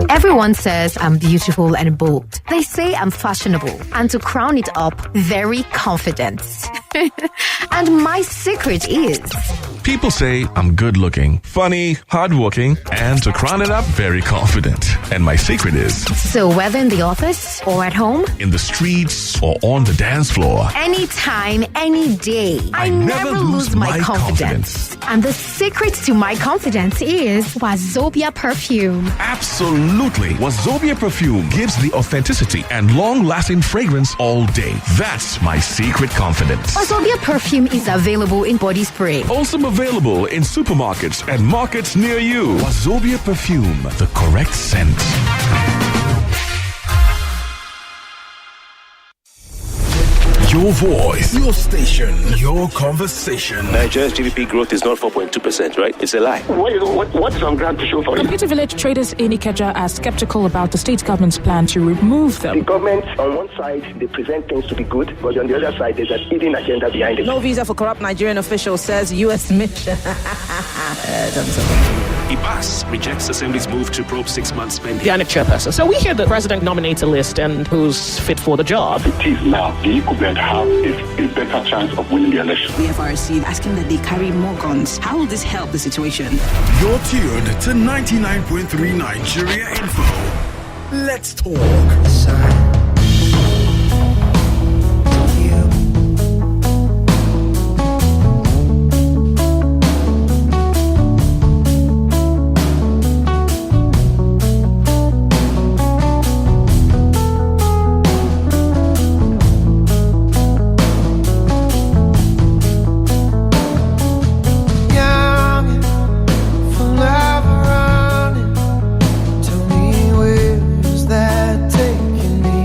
Everyone says I'm beautiful and bold. They say I'm fashionable. And to crown it up, very confident. And my secret is... People say I'm good looking, funny, hardworking, and to crown it up, very confident. And my secret is... So whether in the office or at home, in the streets or on the dance floor, anytime, any day, I never lose my confidence. And the secret to my confidence is Wazobia perfume. Absolutely. Wazobia perfume gives the authenticity and long-lasting fragrance all day. That's my secret confidence. Wazobia perfume is available in body spray. Also available in supermarkets and markets near you. Wazobia perfume, the correct scent. Your voice, your station, your conversation. Nigeria's GDP growth is not 4.2%, right? It's a lie. What's on ground to show for it? Computer Village traders in Ikeja are skeptical about the state government's plan to remove them. The government, on one side, they present things to be good, but on the other side, there's an hidden agenda behind it. No visa for corrupt Nigerian official, says U.S. mission. IBAS rejects Assembly's move to probe 6 months spending. The INEC chairperson. So we hear the president nominates a list and who's fit for the job. It is now the incumbent have a better chance of winning the election. The FRC asking that they carry more guns. How will this help the situation? You're tuned to 99.3 Nigeria Info. Let's talk. Sorry. Taking me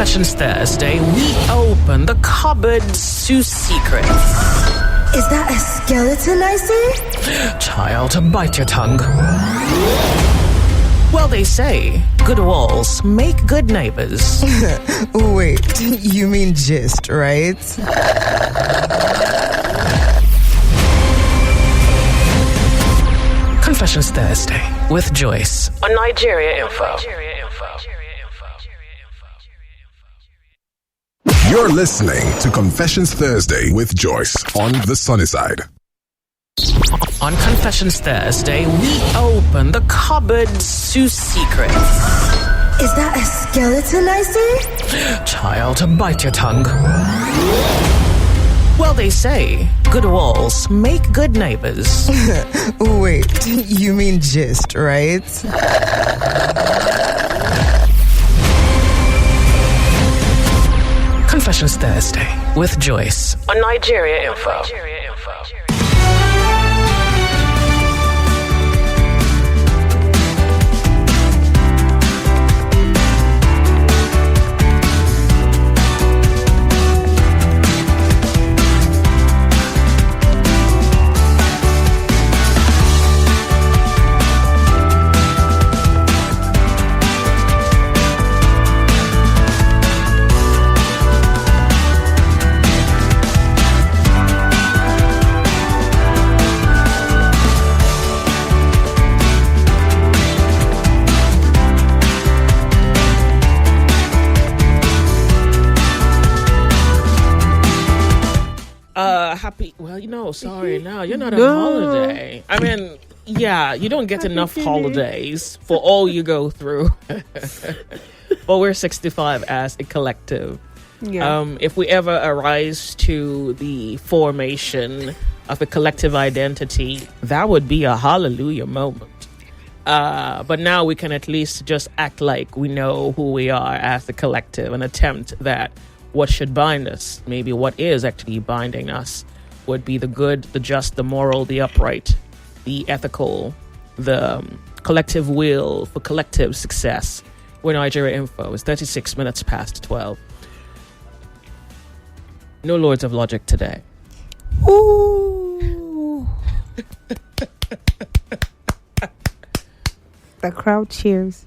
Confessions Thursday, we open the cupboards to secrets. Is that a skeleton I see? Child, bite your tongue. Well, they say good walls make good neighbors. Wait, you mean gist, right? Confessions Thursday with Joyce on Nigeria Info. You're listening to Confessions Thursday with Joyce on the sunny side. On Confessions Thursday, we open the cupboards to secrets. Is that a skeleton I see? Child, bite your tongue. Well, they say good walls make good neighbors. Wait, you mean gist, right? Confessions Thursday with Joyce on Nigeria Info. Sorry, no, you're not on holiday. I mean, yeah, you don't get enough holidays for all you go through. But we're 65 as a collective. Yeah. If we ever arise to the formation of a collective identity, that would be a hallelujah moment. But now we can at least just act like we know who we are as a collective and attempt that what should bind us, maybe what is actually binding us, would be the good, the just, the moral, the upright, the ethical, the collective will for collective success. We're Nigeria Info. It's 36 minutes past 12. No Lords of Logic today. Ooh. The crowd cheers.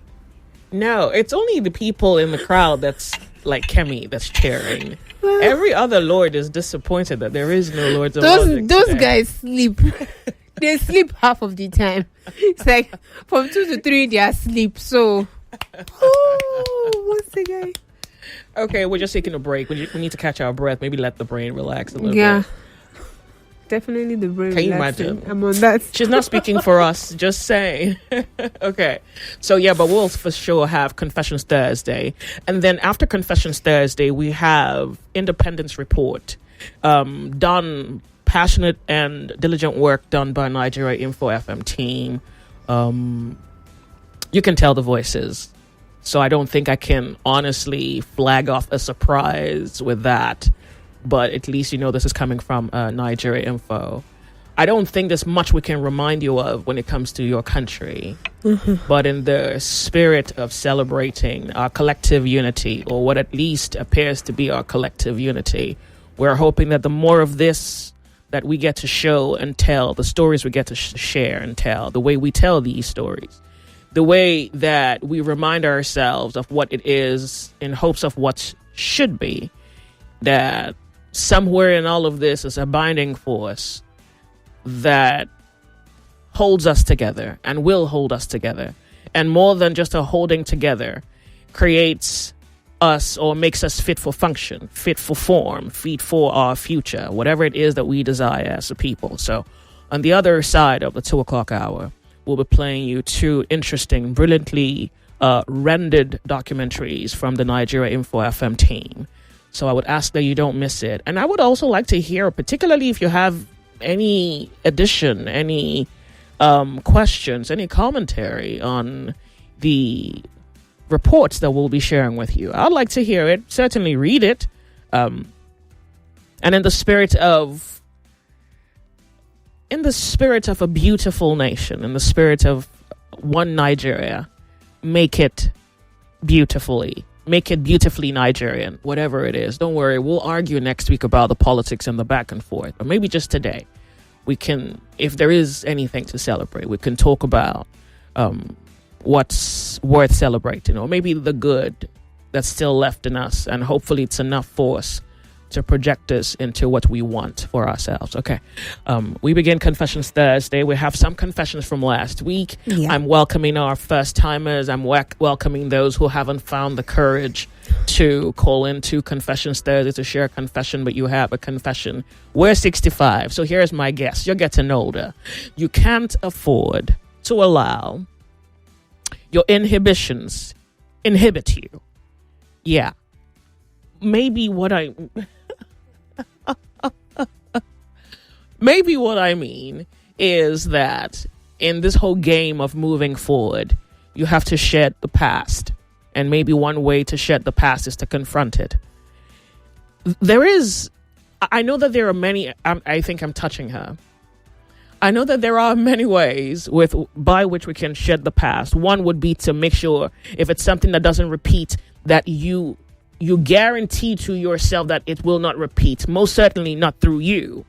No, it's only the people in the crowd that's like Kemi that's cheering. Every other Lord is disappointed that there is no Lords of Logic Those today. guys sleep. They sleep half of the time. It's like from 2 to 3 they are asleep. So, what's the guy? Okay, we're just taking a break. We need to catch our breath. Maybe let the brain relax a little bit. Yeah. Definitely the brain. Can you relaxing. imagine? I'm on that. She's not speaking for us, just saying. Okay. So, yeah, but we'll for sure have Confessions Thursday. And then after Confessions Thursday, we have Independence Report. Done passionate and diligent work done by Nigeria Info FM team. You can tell the voices. So I don't think I can honestly flag off a surprise with that. But at least you know this is coming from Nigeria Info. I don't think there's much we can remind you of when it comes to your country. Mm-hmm. But in the spirit of celebrating our collective unity, or what at least appears to be our collective unity, we're hoping that the more of this that we get to show and tell, the stories we get to share and tell, the way we tell these stories, the way that we remind ourselves of what it is in hopes of what should be, that somewhere in all of this is a binding force that holds us together and will hold us together. And more than just a holding together, creates us or makes us fit for function, fit for form, fit for our future, whatever it is that we desire as a people. So on the other side of the 2 o'clock hour, we'll be playing you 2 interesting, brilliantly rendered documentaries from the Nigeria Info FM team. So I would ask that you don't miss it. And I would also like to hear, particularly if you have any addition, any questions, any commentary on the reports that we'll be sharing with you. I'd like to hear it. Certainly read it. And in the spirit of a beautiful nation, in the spirit of one Nigeria, make it beautifully make it beautifully Nigerian, whatever it is. Don't worry, we'll argue next week about the politics and the back and forth. Or maybe just today, we can, if there is anything to celebrate, we can talk about what's worth celebrating, or maybe the good that's still left in us, and hopefully it's enough force to project us into what we want for ourselves. Okay. We begin Confessions Thursday. We have some confessions from last week. Yeah. I'm welcoming our first timers. I'm welcoming those who haven't found the courage to call into Confessions Thursday to share a confession, but you have a confession. We're 65. So here's my guess. You're getting older. You can't afford to allow your inhibitions inhibit you. Yeah. Maybe what I mean is that in this whole game of moving forward, you have to shed the past. And maybe one way to shed the past is to confront it. I know that there are many, I think I'm touching her. I know that there are many ways by which we can shed the past. One would be to make sure, if it's something that doesn't repeat, that you guarantee to yourself that it will not repeat. Most certainly not through you.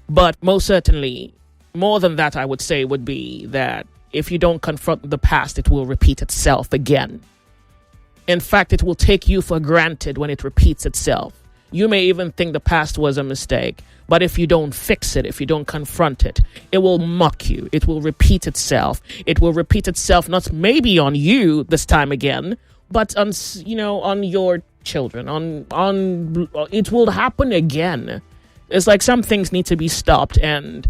But most certainly, more than that, I would say would be that if you don't confront the past, it will repeat itself again. In fact, it will take you for granted when it repeats itself. You may even think the past was a mistake. But if you don't fix it, if you don't confront it, it will mock you. It will repeat itself. It will repeat itself, not maybe on you this time again, but on your children. On it will happen again. It's like some things need to be stopped, and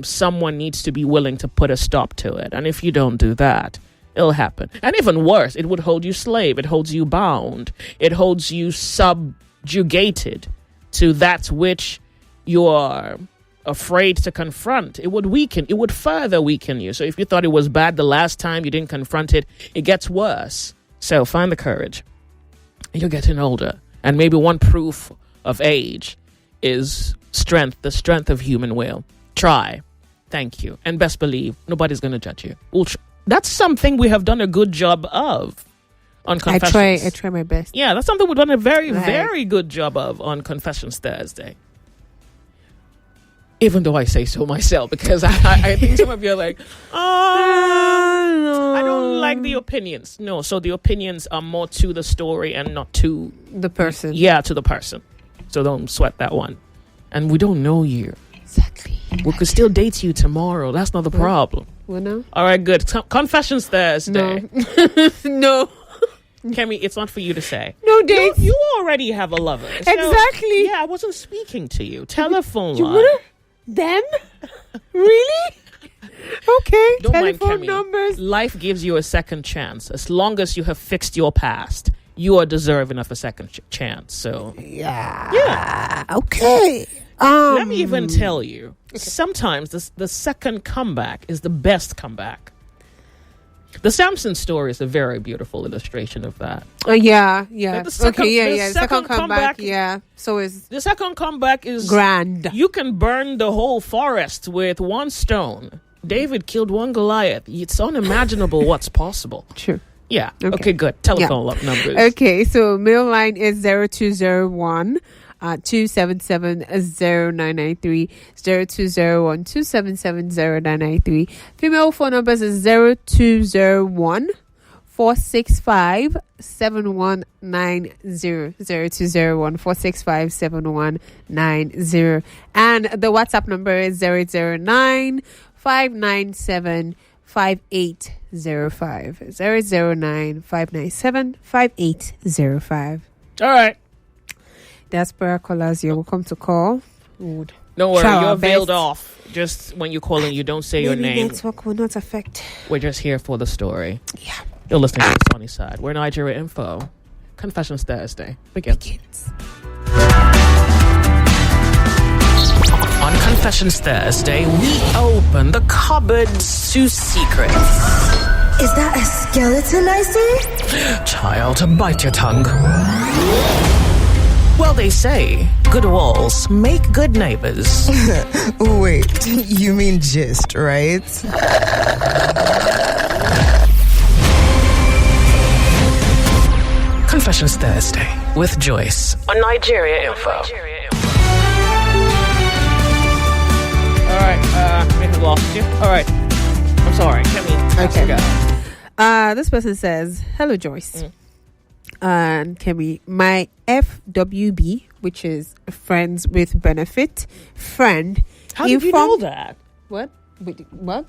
someone needs to be willing to put a stop to it. And if you don't do that, it'll happen. And even worse, it would hold you slave. It holds you bound. It holds you subjugated to that which you're afraid to confront. It would weaken. It would further weaken you. So if you thought it was bad the last time you didn't confront it, it gets worse. So find the courage. You're getting older. And maybe one proof of age is strength, the strength of human will. Try. Thank you. And best believe, nobody's going to judge you. That's something we have done a good job of on Confessions. I try my best. Yeah, that's something we've done a very good job of on Confessions Thursday. Even though I say so myself, because I think some of you are like, I don't like the opinions. No, so the opinions are more to the story and not to the person. Yeah, to the person. So don't sweat that one. And we don't know you. Exactly. We could still date you tomorrow. That's not the problem. Well, no. All right, good. Confessions Thursday. No. Kemi, it's not for you to say. No dates. You already have a lover. So, exactly. Yeah, I wasn't speaking to you. Telephone line. You them? Really? Okay. Don't telephone mind Kemi. Numbers. Life gives you a second chance. As long as you have fixed your past, you are deserving of a second chance. So yeah. Okay. Let me even tell you, sometimes the second comeback is the best comeback. The Samson story is a very beautiful illustration of that. Yeah. Like the second comeback. Yeah. So is the second comeback is grand. You can burn the whole forest with one stone. David killed one Goliath. It's unimaginable what's possible. True. Yeah. Okay, good. Telephone numbers. Okay, so mail line is 0201 277-0993, 0201-277-0993. Female phone numbers is 0201 465 7190, 0201 465 7190, and the WhatsApp number is 009 597 5805, 009 597 5805. All right. Diaspora callers, you're welcome to call. Don't worry, you're veiled off. Just when you call in, you don't say your name. Network will not affect. We're just here for the story. Yeah. You're listening to The Sunny Side. We're Nigeria Info. Confessions Thursday begins. On Confessions Thursday, we open the cupboards to secrets. Is that a skeleton I see? Child, bite your tongue. Well, they say good walls make good neighbors. Wait, you mean gist, right? Confessions Thursday with Joyce on Nigeria Info. All right, maybe lost you. All right, I'm sorry. This person says, "Hello, Joyce. Kemi, my FWB, which is friends with benefit friend, How did you know that? What? What?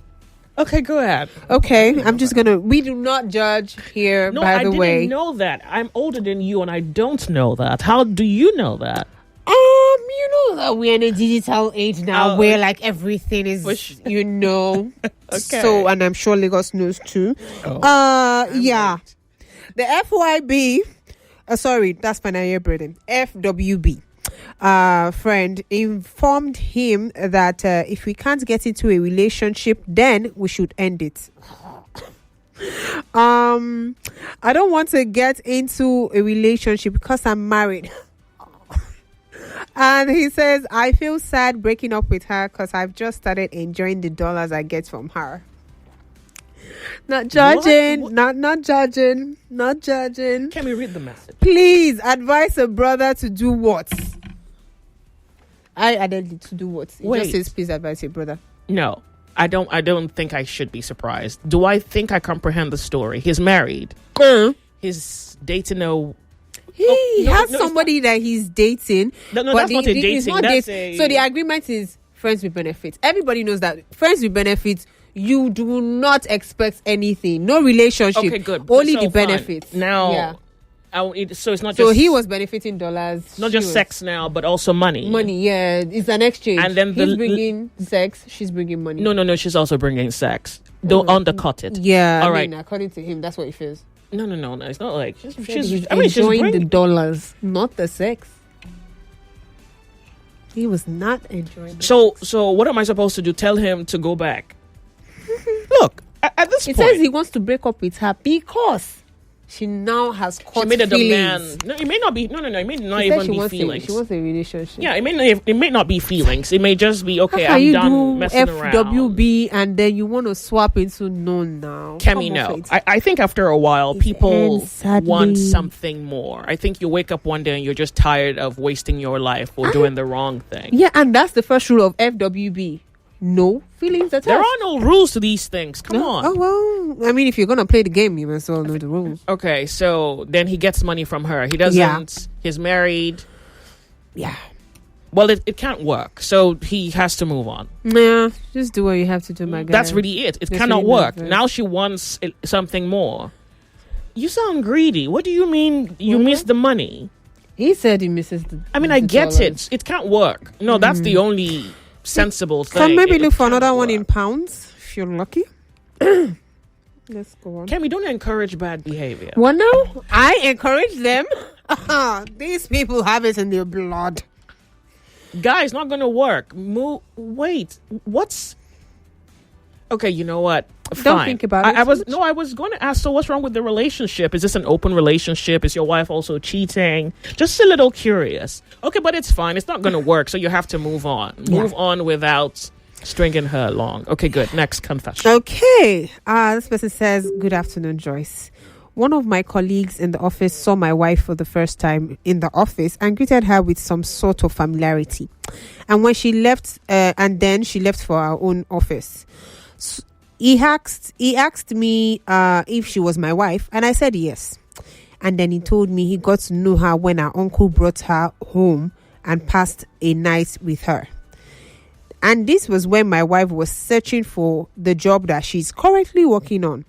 Okay, go ahead. Okay, I'm just gonna. We do not judge here. No, by the way, I didn't know that. I'm older than you, and I don't know that. How do you know that? You know that we're in a digital age now, where like everything is, Okay. So, and I'm sure Lagos knows too. Yeah. The FYB, sorry, that's Financial Burden. FWB, friend informed him that if we can't get into a relationship, then we should end it. I don't want to get into a relationship because I'm married. And he says, I feel sad breaking up with her because I've just started enjoying the dollars I get from her. Not judging, not judging. Can we read the message? Please advise a brother to do what? I added to do what? It just says, please advise your brother. No, I don't think I should be surprised. Do I think I comprehend the story? He's married. He's dating a... He has somebody that he's dating. No, that's not a dating. So the agreement is friends with benefits. Everybody knows that friends with benefits, you do not expect anything. No relationship. Okay, good. Only the benefits. Fine. Now, so it's not just... So he was benefiting dollars. Not just sex now, but also money. Money, yeah. It's an exchange. And then he's bringing sex, she's bringing money. No. She's also bringing sex. Don't undercut it. Yeah. All right. According to him, that's what he feels. No. It's not like she's enjoying the dollars, not the sex. He was not enjoying. So what am I supposed to do? Tell him to go back? Look, at this point, it says he wants to break up with her because she now has caught made a feelings. demand. No, it may not be. No. It may not even be feelings. She wants a relationship. Yeah, it may not be feelings. It may just be okay. How I'm you done do messing around. FWB and then you want to swap into none now. Kemi, no. I think after a while, people want something more. I think you wake up one day and you're just tired of wasting your life or doing the wrong thing. Yeah, and that's the first rule of FWB. No feelings attached. There are no rules to these things. Come on. Oh, well, I mean, if you're going to play the game, you must all know the rules. Okay, so then he gets money from her. He doesn't. Yeah. He's married. Yeah. Well, it can't work. So he has to move on. Yeah, just do what you have to do, my guy. That's really it. It cannot work. Now she wants something more. You sound greedy. What do you mean you miss the money? He said he misses the I get it. It can't work. No, that's the only... sensible thing. Can maybe look for another one in pounds if you're lucky. Let's go on. Kemi, don't encourage bad behavior. Well, no, I encourage them. These people have it in their blood. Guys, not gonna work. Wait, what's... Okay, you know what? Fine. Don't think about it. I was going to ask, so what's wrong with the relationship? Is this an open relationship? Is your wife also cheating? Just a little curious. Okay, but it's fine. It's not going to work, so you have to move on. Move on without stringing her along. Okay, good. Next confession. Okay. This person says, good afternoon, Joyce. One of my colleagues in the office saw my wife for the first time in the office and greeted her with some sort of familiarity. And when she left, and then she left for our own office. He asked me if she was my wife, and I said yes. And then he told me he got to know her when our uncle brought her home and passed a night with her. And this was when my wife was searching for the job that she's currently working on.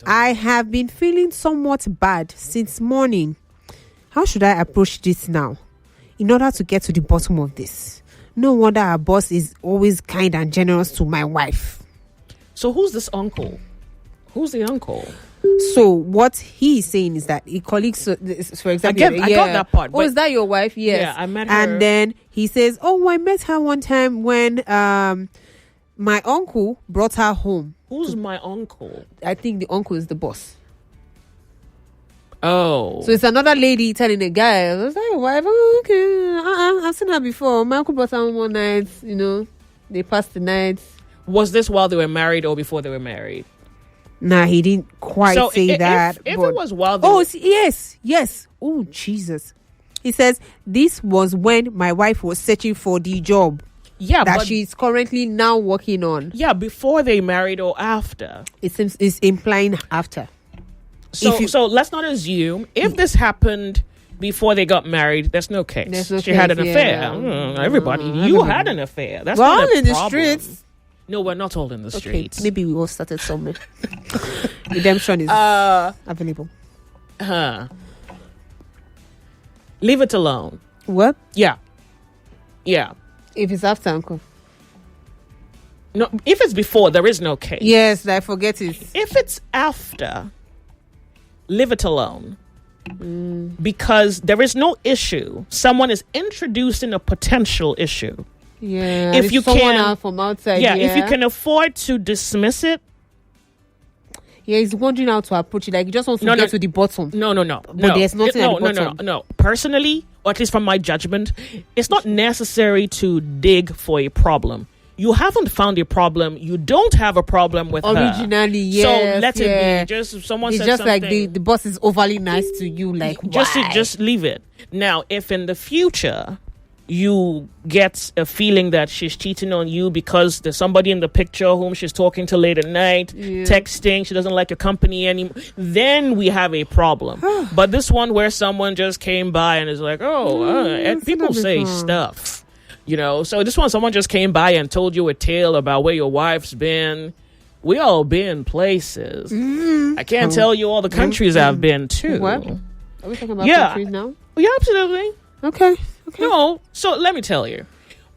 I have been feeling somewhat bad since morning. How should I approach this now in order to get to the bottom of this? No wonder our boss is always kind and generous to my wife. So who's this uncle? Who's the uncle? So what he's saying is that he colleagues, for example, I got that part. Oh, is that your wife? Yes. Yeah, I met her. And then he says, oh, I met her one time when my uncle brought her home. Who's my uncle? I think the uncle is the boss. Oh. So it's another lady telling a guy, was that your wife? Oh, okay. I've seen her before. My uncle brought her home one night, they passed the night. Was this while they were married or before they were married? Nah, he didn't quite say that. If it was while yes. Oh, Jesus. He says, this was when my wife was searching for the job. Yeah, that she's currently now working on. Yeah, before they married or after. It seems it's implying after. So let's not assume if this happened before they got married, there's no case. She had an affair. Everybody, you had an affair. That's not a in the problem. streets. No, we're not all in the streets. Maybe we all started somewhere. Redemption is available. Leave it alone. What? Yeah. If it's after, uncle. No, if it's before, there is no case. Yes, I forget it. If it's after, leave it alone. Because there is no issue. Someone is introducing a potential issue. Yeah. If you someone can, out from outside. if you can afford to dismiss it. Yeah, he's wondering how to approach it. Like, he just wants to get to the bottom. No. But there's nothing at the bottom. No. Personally, or at least from my judgment, it's not necessary to dig for a problem. You haven't found a problem. You don't have a problem with originally, her. Yes, so let it be. Just if someone said just something, like the boss is overly nice to you. Like, just leave it. Now, if in the future you get a feeling that she's cheating on you because there's somebody in the picture whom she's talking to late at night, texting, she doesn't like your company anymore, then we have a problem. But this one where someone just came by and is like, and people say stuff, so this one, someone just came by and told you a tale about where your wife's been. We all been places. I can't tell you all the countries I've been to. What? Are we talking about countries now? Yeah, absolutely. Okay. No, so let me tell you.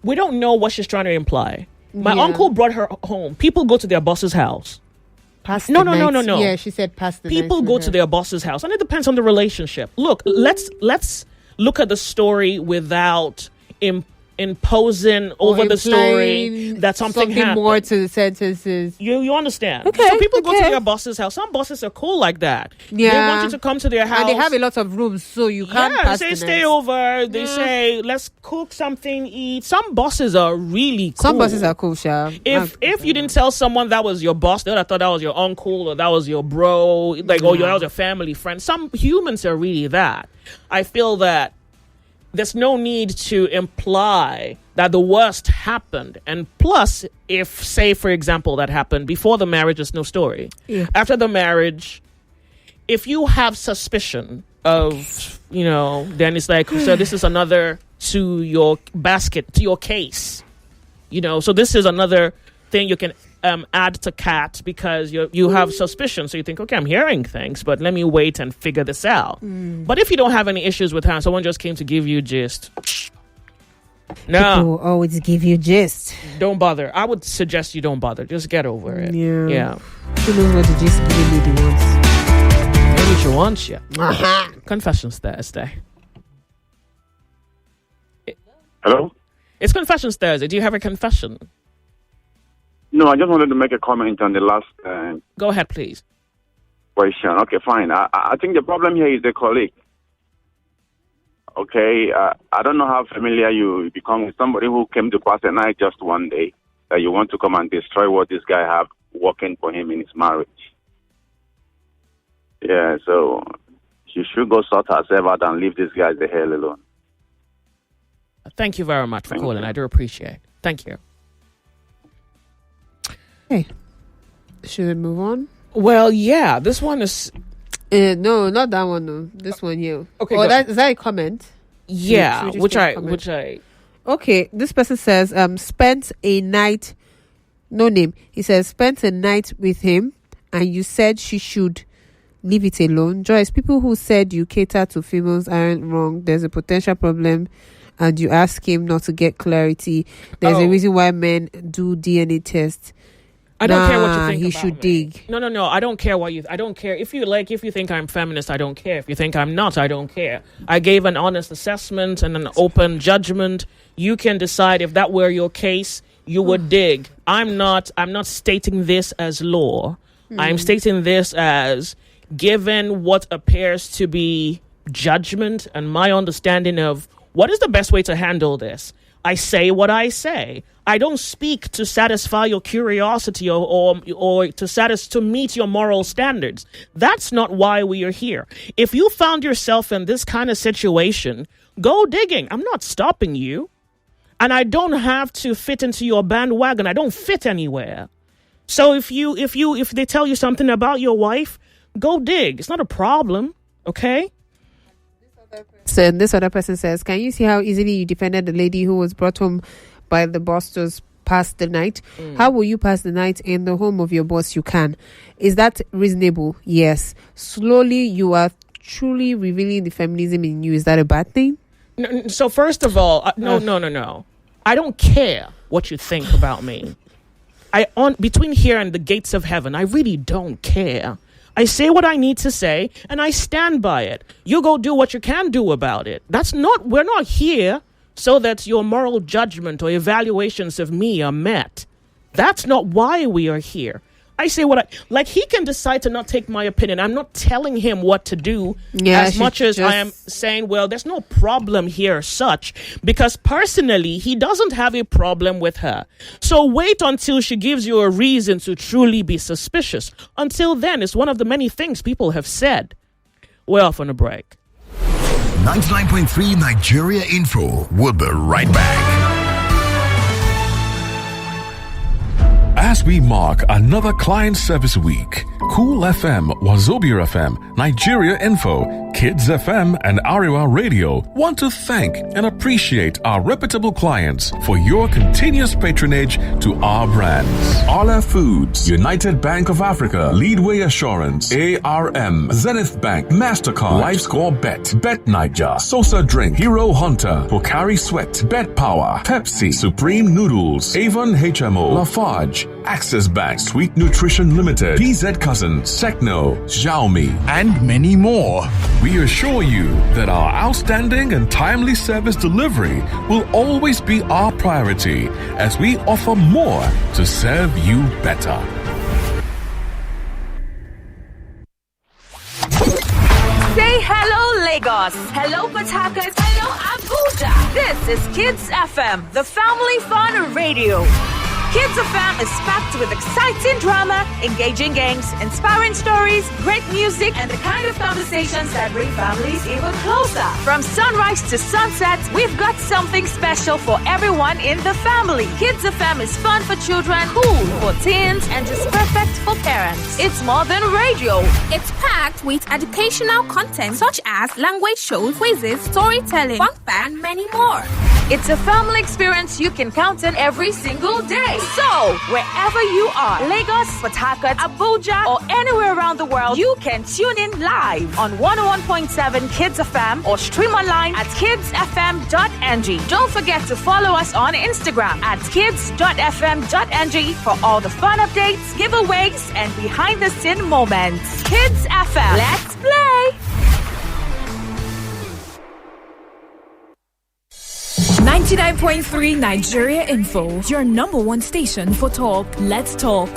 We don't know what she's trying to imply. My uncle brought her home. People go to their boss's house. No. Yeah, she said past the People go to their boss's house, and it depends on the relationship. Look, let's look at the story without imposing over the story that something happened. More to the sentences. You understand? Okay. So people go to their boss's house. Some bosses are cool like that. Yeah. They want you to come to their house. And they have a lot of rooms, so you can't pass they the stay night. over. They say, let's cook something, eat. Some bosses are really cool. Some bosses are cool, Sha. If you didn't tell someone that was your boss, they would have thought that was your uncle or that was your bro, that was your family friend. Some humans are really that. I feel that there's no need to imply that the worst happened. And plus, if, say, for example, that happened before the marriage, there's no story. Yeah. After the marriage, if you have suspicion of, then it's like, so this is another to your basket, to your case. So this is another thing you can add to cat because you have suspicion. So you think, okay, I'm hearing things, but let me wait and figure this out. But if you don't have any issues with her and someone just came to give you gist, no. People always give you gist. Don't bother. I would suggest you don't bother. Just get over it. Yeah. Who knows what the gist really wants? Maybe she wants you. Confessions Thursday. Hello? It's Confessions Thursday. Do you have a confession? No, I just wanted to make a comment on the last Go ahead, please. question. Okay, fine. I think the problem here is the colleague. Okay, I don't know how familiar you become with somebody who came to pass a night just one day, that you want to come and destroy what this guy have working for him in his marriage. Yeah, so she should go sort herself out and leave this guy the hell alone. Thank you very much for calling. I do appreciate it. Thank you. Hey, should we move on? Well, yeah, this one is... no, not that one. No, this one here. Okay, is that a comment? Yeah, which I. Okay, this person says, spent a night. No name. He says spent a night with him, and you said she should leave it alone. Joyce, people who said you cater to females aren't wrong. There's a potential problem, and you ask him not to get clarity. There's a reason why men do DNA tests. I don't care what you think. He about should me. dig. No. I don't care what you. I don't care if you think I'm feminist. I don't care. If you think I'm not, I don't care. I gave an honest assessment and an open judgment. You can decide if that were your case. You would dig. I'm not stating this as law. I'm stating this as given what appears to be judgment and my understanding of what is the best way to handle this. I say what I say. I don't speak to satisfy your curiosity or to meet your moral standards. That's not why we are here. If you found yourself in this kind of situation, go digging. I'm not stopping you. And I don't have to fit into your bandwagon. I don't fit anywhere. So if they tell you something about your wife, go dig. It's not a problem, okay? So this other person says, can you see how easily you defended the lady who was brought home by the boss to pass the night? How will you pass the night in the home of your boss? You can. Is that reasonable? Yes. Slowly, you are truly revealing the feminism in you. Is that a bad thing? No, so first of all, no. I don't care what you think about me. Between here and the gates of heaven, I really don't care. I say what I need to say, and I stand by it. You go do what you can do about it. We're not here so that your moral judgment or evaluations of me are met. That's not why we are here. I say he can decide to not take my opinion. I'm not telling him what to do as much as I am saying, well, there's no problem here such, because personally, he doesn't have a problem with her. So wait until she gives you a reason to truly be suspicious. Until then, it's one of the many things people have said. We're off on a break. 99.3 Nigeria Info. We'll be right back. As we mark another client service week, Cool FM, Wazobia FM, Nigeria Info, Kids FM, and Ariwa Radio want to thank and appreciate our reputable clients for your continuous patronage to our brands. Arla Foods, United Bank of Africa, Leadway Assurance, ARM, Zenith Bank, MasterCard, LifeScore Bet, Bet Niger, Sosa Drink, Hero Hunter, Pocari Sweat, Bet Power, Pepsi, Supreme Noodles, Avon HMO, Lafarge, Access Bank, Sweet Nutrition Limited, PZ Cousins, Techno, Xiaomi, and many more. We assure you that our outstanding and timely service delivery will always be our priority as we offer more to serve you better. Say hello, Lagos. Hello, Port Harcourt. Hello, Abuja. This is Kids FM, the family fun radio. Kids FM is packed with exciting drama, engaging games, inspiring stories, great music, and the kind of conversations that bring families even closer. From sunrise to sunset, we've got something special for everyone in the family. Kids FM is fun for children, cool for teens, and just perfect for parents. It's more than radio. It's packed with educational content such as language shows, quizzes, storytelling, fun facts, and many more. It's a family experience you can count on every single day. So, wherever you are, Lagos, Port Harcourt, Abuja, or anywhere around the world, you can tune in live on 101.7 Kids FM or stream online at kidsfm.ng. Don't forget to follow us on Instagram at kids.fm.ng for all the fun updates, giveaways, and behind-the-scene moments. Kids FM, let's play! 99.3 Nigeria Info, your number one station for talk. Let's talk.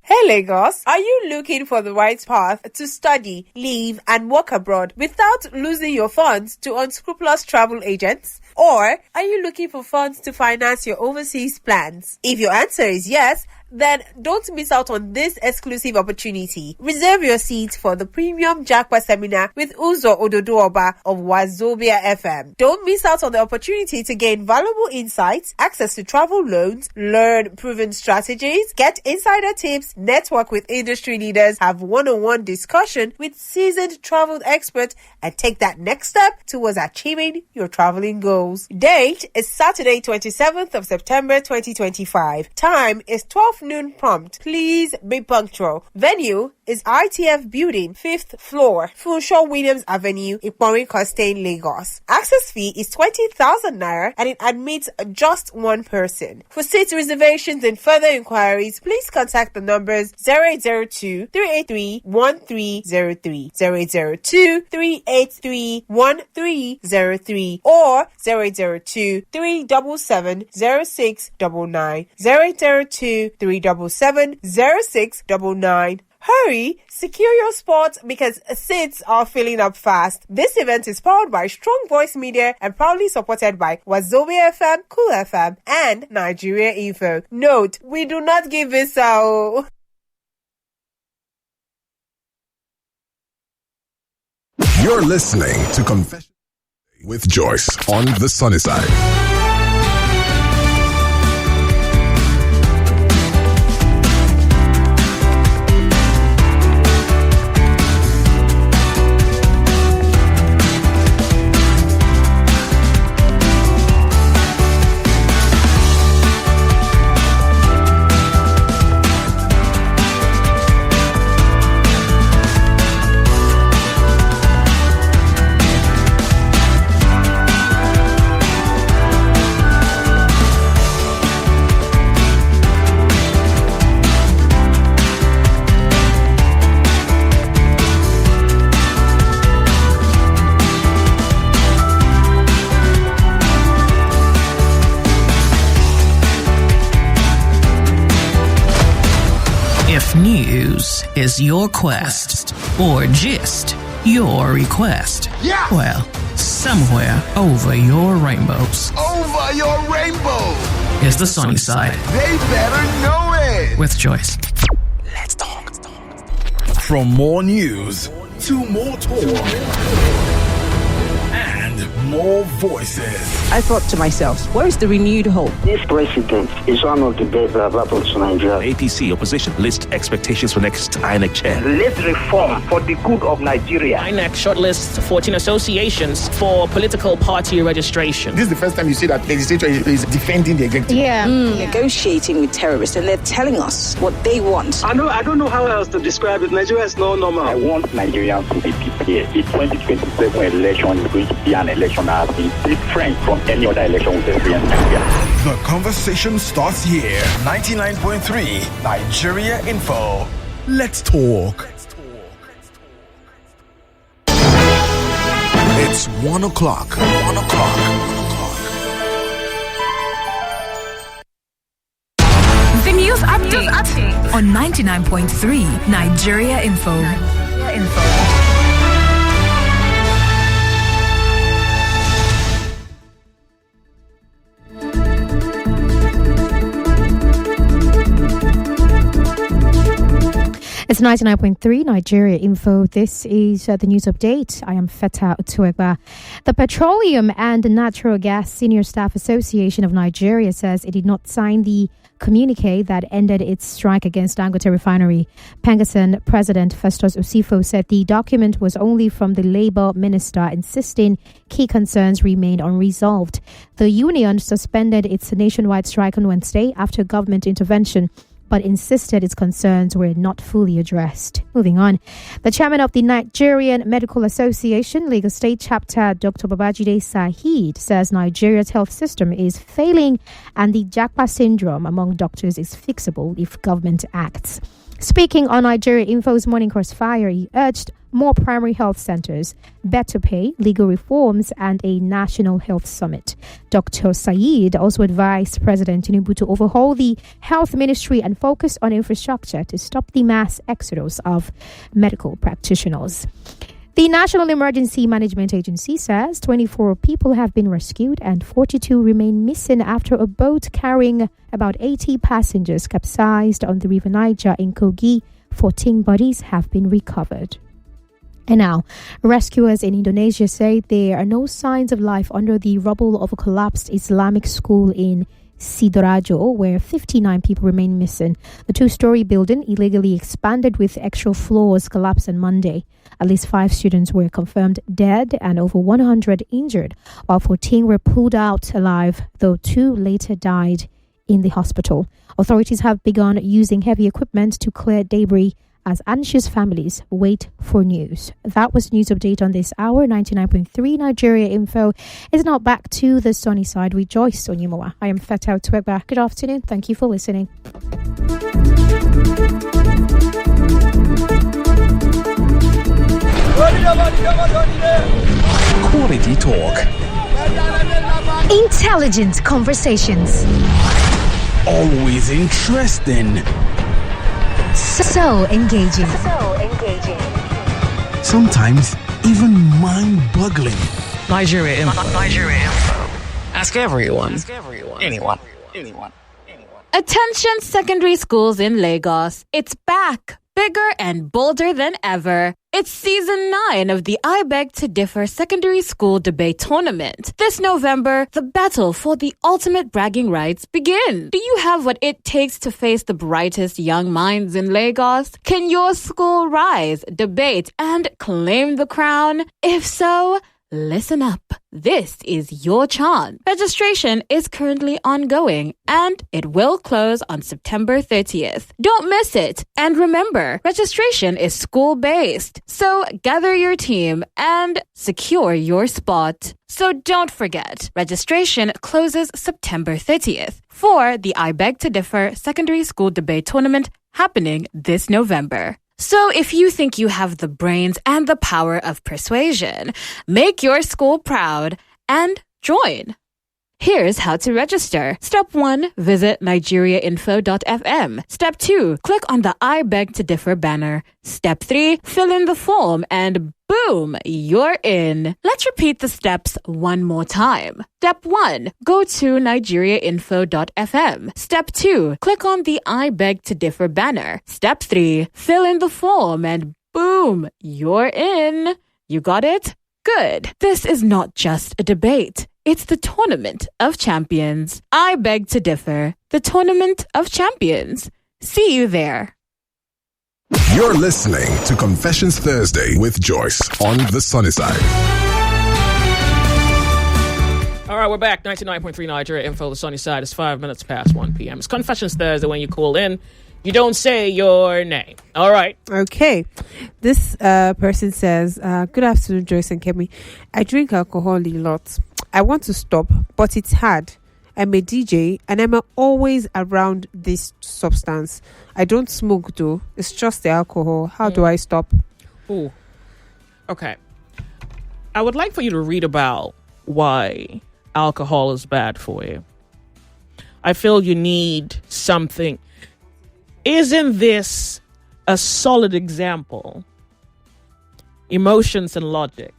Hey Lagos, are you looking for the right path to study, live, and work abroad without losing your funds to unscrupulous travel agents? Or are you looking for funds to finance your overseas plans? If your answer is yes, then don't miss out on this exclusive opportunity. Reserve your seat for the premium Jackpot seminar with Uzo Ododoba of Wazobia FM. Don't miss out on the opportunity to gain valuable insights, access to travel loans, learn proven strategies, get insider tips, network with industry leaders, have one-on-one discussion with seasoned travel experts, and take that next step towards achieving your traveling goals. Date is Saturday, 27th of September 2025. Time is 12 noon prompt. Please be punctual. Venue is ITF Building, 5th floor, Funshaw Williams Avenue, Ipori Costain, Lagos. Access fee is 20,000 naira and it admits just one person. For seat reservations and further inquiries, please contact the numbers 0802-383-1303, 0802-383-1303, or 0802-377-0699, 0802-377-0699. Hurry, secure your spot because seats are filling up fast. This event is powered by Strong Voice Media and proudly supported by Wazobia FM, Cool FM, and Nigeria Info. Note, we do not give this out. You're listening to Confessions with Joyce on the Sunny Side. News is your quest, or gist your request. Yeah. Well, somewhere over your rainbows. Over your rainbow is the Sunny Side. They better know it. With Joyce. Let's talk. From more news to more talk. More voices. I thought to myself, where is the renewed hope? This president is one of the best that have happened to Nigeria. APC opposition list expectations for next INEC chair. Let's reform for the good of Nigeria. INEC shortlists 14 associations for political party registration. This is the first time you see that legislature is defending the executive. Negotiating with terrorists, and they're telling us what they want. I don't know how else to describe it. Nigeria is not normal. I want Nigerians to be prepared. The 2027 election is going to be an election that has been different from any other election we've ever in Nigeria. The conversation starts here. 99.3 Nigeria Info. Let's talk. It's 1 o'clock. 1 o'clock. The news update on 99.3 Nigeria Info. It's 99.3 Nigeria Info. This is the news update. I am Feta Utuegba. The Petroleum and Natural Gas Senior Staff Association of Nigeria says it did not sign the communique that ended its strike against Dangote Refinery. Pengassan President Festus Osifo said the document was only from the Labour Minister, insisting key concerns remained unresolved. The union suspended its nationwide strike on Wednesday after government intervention, but insisted its concerns were not fully addressed. Moving on, the chairman of the Nigerian Medical Association, Lagos State Chapter, Dr. Babajide Saheed, says Nigeria's health system is failing and the Japa syndrome among doctors is fixable if government acts. Speaking on Nigeria Info's Morning Crossfire, he urged more primary health centers, better pay, legal reforms, and a national health summit. Dr. Saeed also advised President Tinubu to overhaul the health ministry and focus on infrastructure to stop the mass exodus of medical practitioners. The National Emergency Management Agency says 24 people have been rescued and 42 remain missing after a boat carrying about 80 passengers capsized on the River Niger in Kogi. 14 bodies have been recovered. And now, rescuers in Indonesia say there are no signs of life under the rubble of a collapsed Islamic school in Sidoarjo, where 59 people remain missing. The two-story building, illegally expanded with extra floors, collapsed on Monday. At least 5 students were confirmed dead and over 100 injured, while 14 were pulled out alive, though 2 later died in the hospital. Authorities have begun using heavy equipment to clear debris as anxious families wait for news. That was news update on this hour. 99.3 Nigeria Info is now back to the sunny side with Joyce Onyemuwa. I am Feta Utuegba. Good afternoon. Thank you for listening. Quality talk. Intelligent conversations. Always interesting. So engaging. Sometimes even mind-boggling. Nigeria Info. Ask everyone. Anyone. Attention secondary schools in Lagos. It's back, bigger and bolder than ever. It's season 9 of the I Beg to Differ Secondary School Debate Tournament. This November, the battle for the ultimate bragging rights begins. Do you have what it takes to face the brightest young minds in Lagos? Can your school rise, debate, and claim the crown? If so, listen up. This is your chance. Registration is currently ongoing and it will close on September 30th. Don't miss it. And remember, registration is school-based. So gather your team and secure your spot. So don't forget, registration closes September 30th for the I Beg to Differ Secondary School Debate Tournament happening this November. So if you think you have the brains and the power of persuasion, make your school proud and join. Here's how to register. Step 1, visit nigeriainfo.fm. Step 2, click on the I Beg to Differ banner. Step 3, fill in the form and boom, you're in. Let's repeat the steps one more time. Step 1, go to nigeriainfo.fm. Step 2, click on the I Beg to Differ banner. Step 3, fill in the form and boom, you're in. You got it? Good. This is not just a debate. It's the Tournament of Champions. I Beg to Differ, the Tournament of Champions. See you there. You're listening to Confessions Thursday with Joyce on the Sunny Side. All right, we're back. 99.3 Nigeria Info, the Sunny Side. It's 5 minutes past 1 p.m. It's Confessions Thursday. When you call in, you don't say your name. All right. Okay. This person says, good afternoon, Joyce and Kemi. I drink alcohol a lot. I want to stop, but it's hard. I'm a DJ and I'm always around this substance. I don't smoke though. It's just the alcohol. How do I stop? Ooh. Okay. I would like for you to read about why alcohol is bad for you. I feel you need something. Isn't this a solid example? Emotions and logic.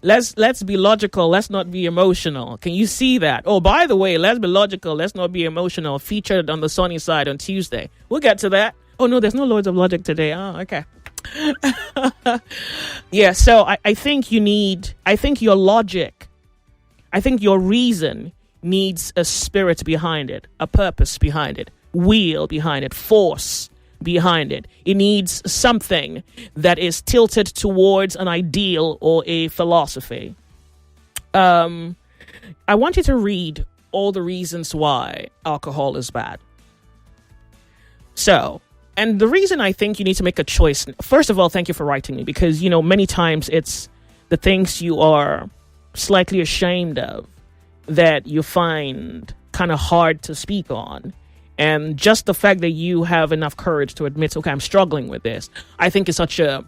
Let's be logical. Let's not be emotional. Can you see that? Oh, by the way, let's be logical. Let's not be emotional. Featured on the Sunny Side on Tuesday. We'll get to that. Oh, no, there's no Lords of Logic today. Oh, okay. Yeah, so I think your logic, I think your reason needs a spirit behind it, a purpose behind it, will behind it, force behind it. It needs something that is tilted towards an ideal or a philosophy. I want you to read all the reasons why alcohol is bad. So, and the reason I think you need to make a choice, first of all, thank you for writing me, because, you know, many times it's the things you are slightly ashamed of that you find kind of hard to speak on. And just the fact that you have enough courage to admit, okay, I'm struggling with this, I think is such a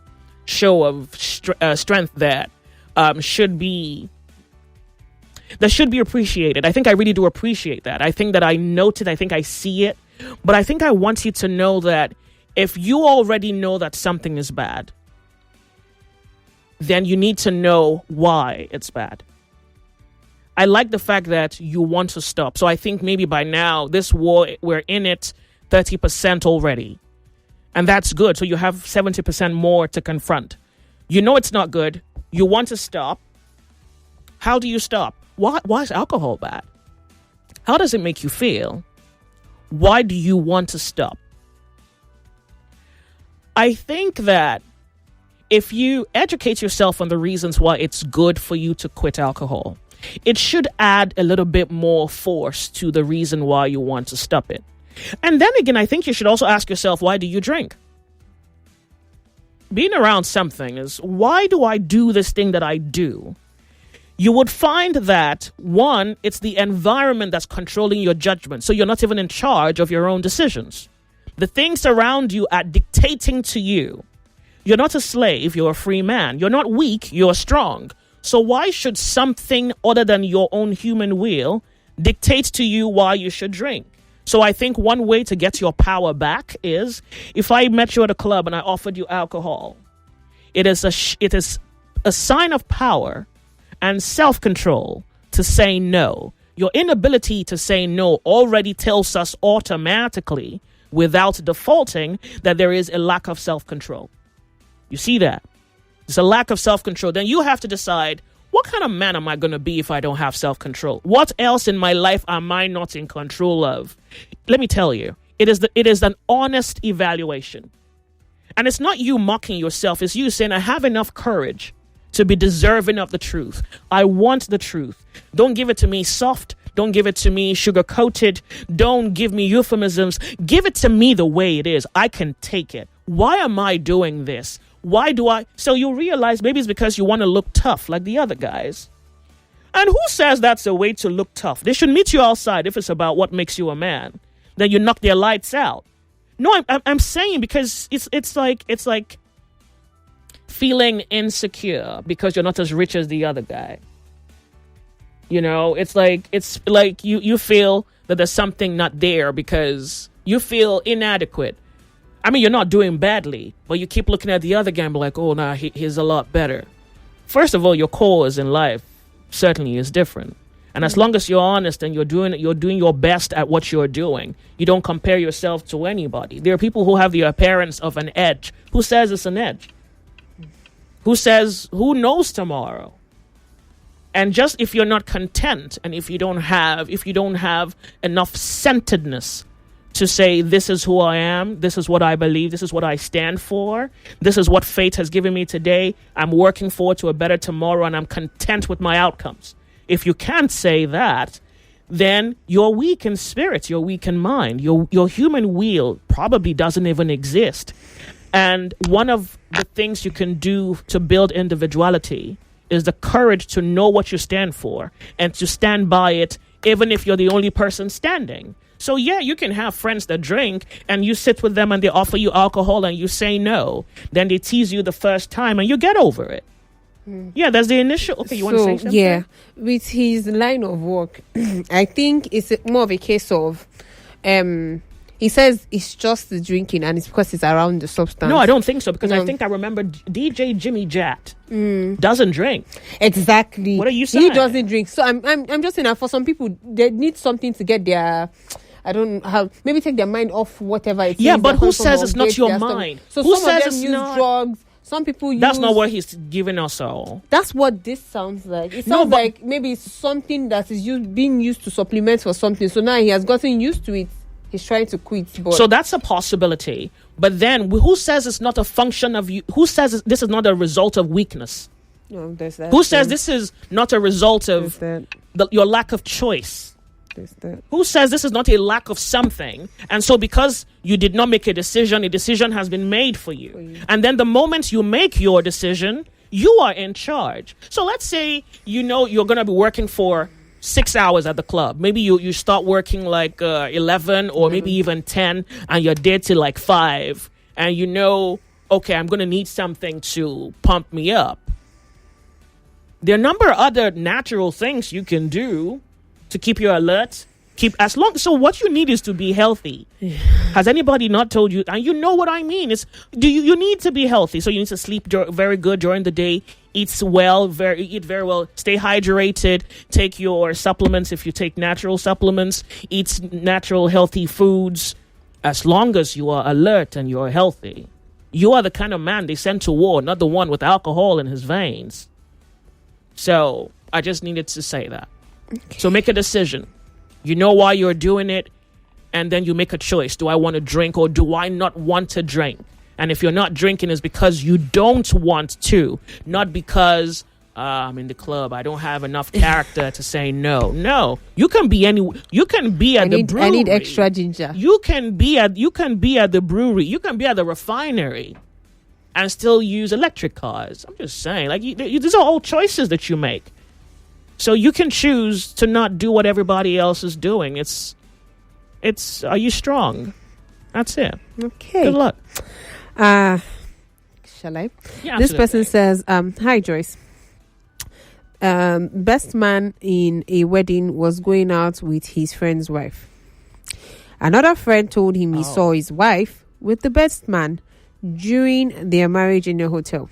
show of strength that should be appreciated. I think I really do appreciate that. I think that I note it. I think I see it. But I think I want you to know that if you already know that something is bad, then you need to know why it's bad. I like the fact that you want to stop. So I think maybe by now, this war, we're in it 30% already. And that's good. So you have 70% more to confront. You know it's not good. You want to stop. How do you stop? Why is alcohol bad? How does it make you feel? Why do you want to stop? I think that if you educate yourself on the reasons why it's good for you to quit alcohol, it should add a little bit more force to the reason why you want to stop it. And then again, I think you should also ask yourself, why do you drink? Being around something is, why do I do this thing that I do? You would find that, one, it's the environment that's controlling your judgment. So you're not even in charge of your own decisions. The things around you are dictating to you. You're not a slave, you're a free man. You're not weak, you're strong. So why should something other than your own human will dictate to you why you should drink? So I think one way to get your power back is if I met you at a club and I offered you alcohol, it is a sign of power and self-control to say no. Your inability to say no already tells us automatically, without defaulting, that there is a lack of self-control. You see that? It's a lack of self-control. Then you have to decide, what kind of man am I going to be if I don't have self-control? What else in my life am I not in control of? Let me tell you, it is an honest evaluation. And it's not you mocking yourself. It's you saying, I have enough courage to be deserving of the truth. I want the truth. Don't give it to me soft. Don't give it to me sugar-coated. Don't give me euphemisms. Give it to me the way it is. I can take it. Why am I doing this? Why do I? So you realize maybe it's because you want to look tough like the other guys. And who says that's a way to look tough? They should meet you outside if it's about what makes you a man. Then you knock their lights out. No, I'm saying because it's like feeling insecure because you're not as rich as the other guy. You know, it's like you feel that there's something not there because you feel inadequate. I mean, you're not doing badly, but you keep looking at the other guy and be like, oh, nah, he's a lot better. First of all, your cause in life certainly is different. And as long as you're honest and you're doing your best at what you're doing, you don't compare yourself to anybody. There are people who have the appearance of an edge. Who says it's an edge? Who says, who knows tomorrow? And just if you're not content and if you don't have enough centeredness to say, this is who I am, this is what I believe, this is what I stand for, this is what fate has given me today, I'm working forward to a better tomorrow and I'm content with my outcomes. If you can't say that, then you're weak in spirit, you're weak in mind. Your human will probably doesn't even exist. And one of the things you can do to build individuality is the courage to know what you stand for and to stand by it, even if you're the only person standing. So yeah, you can have friends that drink and you sit with them and they offer you alcohol and you say no. Then they tease you the first time and you get over it. Yeah, that's the initial. Okay, you want to say something? Yeah, with his line of work, I think it's more of a case of, he says it's just the drinking and it's because it's around the substance. No, I don't think so because I think I remember DJ Jimmy Jat doesn't drink. Exactly. What are you saying? He doesn't drink. So I'm just saying that for some people, they need something to get their, I don't have, maybe take their mind off whatever it is. Yeah, but who says it's not your mind? So who some says of them it's use not drugs. Some people use... That's not what he's giving us all. That's what this sounds like. It sounds like maybe it's something that is being used to supplement for something. So now he has gotten used to it. He's trying to quit. But so that's a possibility. But then who says it's not a function of you? Who says this is not a result of weakness? No, there's that. Who says this is not a result of your lack of choice? Who says this is not a lack of something? And so because you did not make a decision has been made for you. And then the moment you make your decision, you are in charge. So let's say, you're going to be working for 6 hours at the club. Maybe you start working like 11 or maybe even 10 and you're there till like 5. And okay, I'm going to need something to pump me up. There are a number of other natural things you can do to keep you alert. So what you need is to be healthy. Has anybody not told you? And you know what I mean. You need to be healthy. So you need to sleep very good during the day. Eat very well. Stay hydrated. Take your supplements if you take natural supplements. Eat natural, healthy foods. As long as you are alert and you're healthy, you are the kind of man they send to war, not the one with alcohol in his veins. So I just needed to say that. Okay. So make a decision. You know why you're doing it, and then you make a choice. Do I want to drink or do I not want to drink? And if you're not drinking, it's because you don't want to, not because I'm in the club. I don't have enough character to say no. No, you can be You can be at the brewery. I need extra ginger. You can be at the brewery. You can be at the refinery, and still use electric cars. I'm just saying, these are all choices that you make. So you can choose to not do what everybody else is doing. It's. Are you strong? That's it. Okay. Good luck. Shall I? Yeah, this person says, "Hi Joyce. Best man in a wedding was going out with his friend's wife. Another friend told him he saw his wife with the best man during their marriage in a hotel.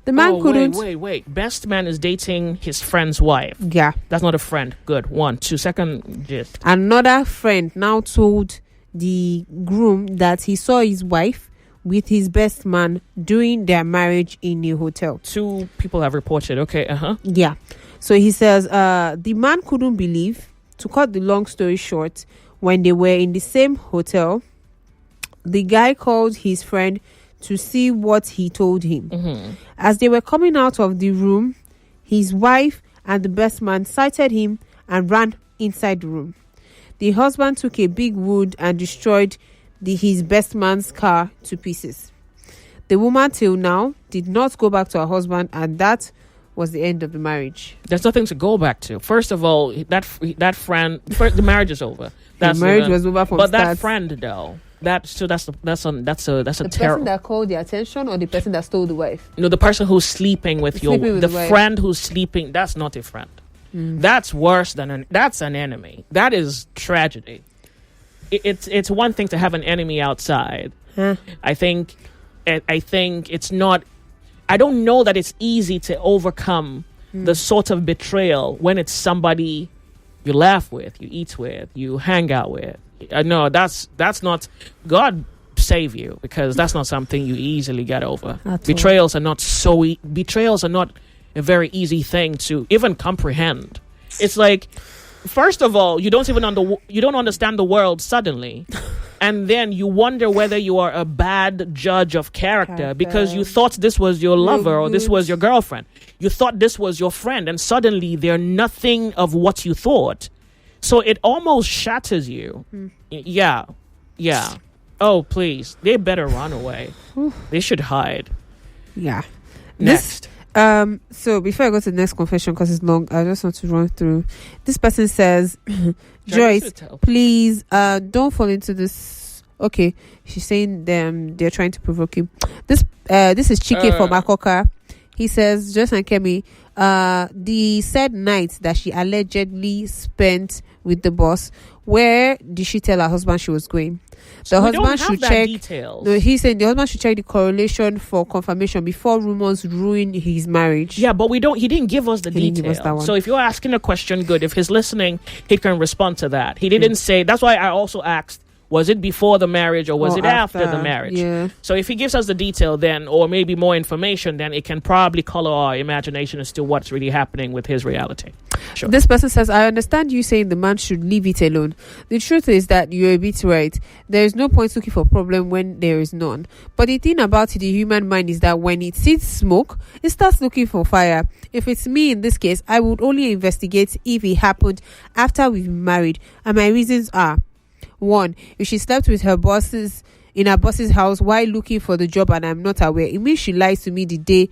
The man couldn't... Wait. Best man is dating his friend's wife. Yeah. That's not a friend. Good. 1, 2. Second gist. Another friend now told the groom that he saw his wife with his best man during their marriage in a hotel. 2 people have reported. Okay, Yeah. So he says the man couldn't believe, to cut the long story short, when they were in the same hotel, the guy called his friend to see what he told him. Mm-hmm. As they were coming out of the room, his wife and the best man sighted him and ran inside the room. The husband took a big wood and destroyed his best man's car to pieces. The woman till now did not go back to her husband, and that was the end of the marriage. There's nothing to go back to. First of all, that friend, the marriage is over. The marriage was over from But start. that friend though, that's a the terrible. person that called the attention, or the person that stole the wife? No, the person who's sleeping with the friend who's sleeping. That's not a friend. That's worse than that's an enemy. That is tragedy. It's one thing to have an enemy outside. I think it's not. I don't know that it's easy to overcome the sort of betrayal when it's somebody you laugh with, you eat with, you hang out with. No, that's not. God save you, because that's not something you easily get over. Betrayals are not betrayals are not a very easy thing to even comprehend. It's like, first of all, you don't understand the world suddenly, and then you wonder whether you are a bad judge of character because you thought this was your lover or this was your girlfriend. You thought this was your friend, and suddenly they're nothing of what you thought. So it almost shatters you. Yeah. Oh, please. They better run away. They should hide. Yeah. Next. So before I go to the next confession, because it's long, I just want to run through. This person says, Joyce, please don't fall into this. Okay, she's saying they're trying to provoke him. This is Chike from Akoka. He says, Joyce and Kemi, the said night that she allegedly spent with the boss, where did she tell her husband she was going? The husband should check. No, he's saying the husband should check the correlation for confirmation before rumors ruin his marriage. Yeah, but he didn't give us the details. So if you're asking a question, good. If he's listening, he can respond to that. He didn't say. That's why I also asked, was it before the marriage or was it after the marriage? Yeah. So if he gives us the detail then, or maybe more information, then it can probably color our imagination as to what's really happening with his reality. Sure. This person says, I understand you saying the man should leave it alone. The truth is that you're a bit right. There is no point looking for problem when there is none. But the thing about the human mind is that when it sees smoke, it starts looking for fire. If it's me in this case, I would only investigate if it happened after we've married. And my reasons are: 1, if she slept with her bosses in her boss's house while looking for the job and I'm not aware, it means she lies to me the day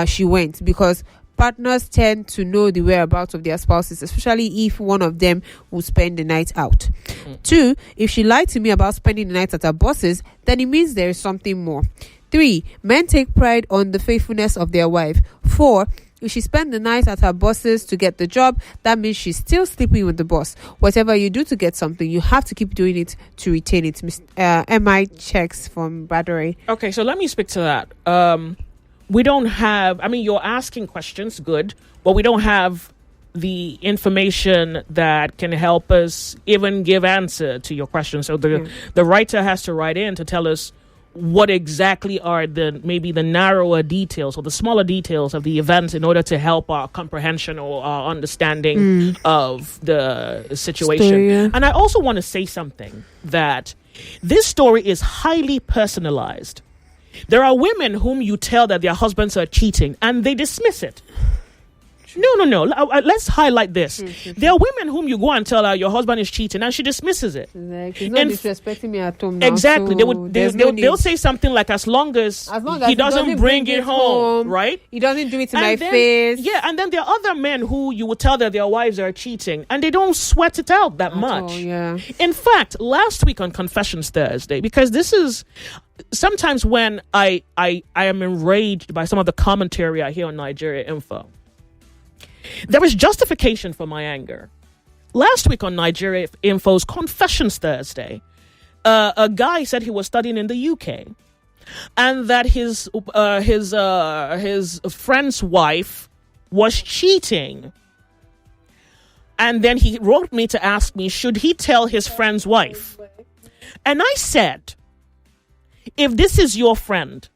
she went, because partners tend to know the whereabouts of their spouses, especially if one of them will spend the night out. 2, if she lied to me about spending the night at her boss's, then it means there is something more. 3, men take pride on the faithfulness of their wife. 4, if she spent the night at her boss's to get the job, that means she's still sleeping with the boss. Whatever you do to get something, you have to keep doing it to retain it. MI checks from Bradbury. Okay, so let me speak to that. We don't have, you're asking questions, good, but we don't have the information that can help us even give answer to your question. So the writer has to write in to tell us what exactly are maybe the narrower details or the smaller details of the events in order to help our comprehension or our understanding of the situation. Story, yeah. And I also want to say something, that this story is highly personalized. There are women whom you tell that their husbands are cheating and they dismiss it. No. Let's highlight this. There are women whom you go and tell her your husband is cheating and she dismisses it. Like, he's not disrespecting me at home now. Exactly. So they'll say something like, as long as he doesn't bring it home, right? He doesn't do it to my face. Yeah, and then there are other men who you will tell that their wives are cheating and they don't sweat it out that much. Yeah. In fact, last week on Confessions Thursday, because this is sometimes when I am enraged by some of the commentary I hear on Nigeria Info, there is justification for my anger. Last week on Nigeria Info's Confessions Thursday, a guy said he was studying in the UK, and that his friend's wife was cheating. And then he wrote me to ask me, should he tell his friend's wife? And I said, if this is your friend,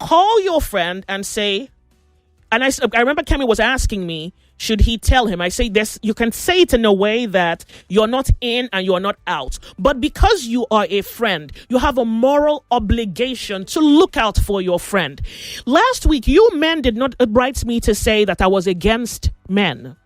call your friend and say, and I remember Kemi was asking me, should he tell him? I say this, you can say it in a way that you're not in and you're not out. But because you are a friend, you have a moral obligation to look out for your friend. Last week, you men did not write me to say that I was against men.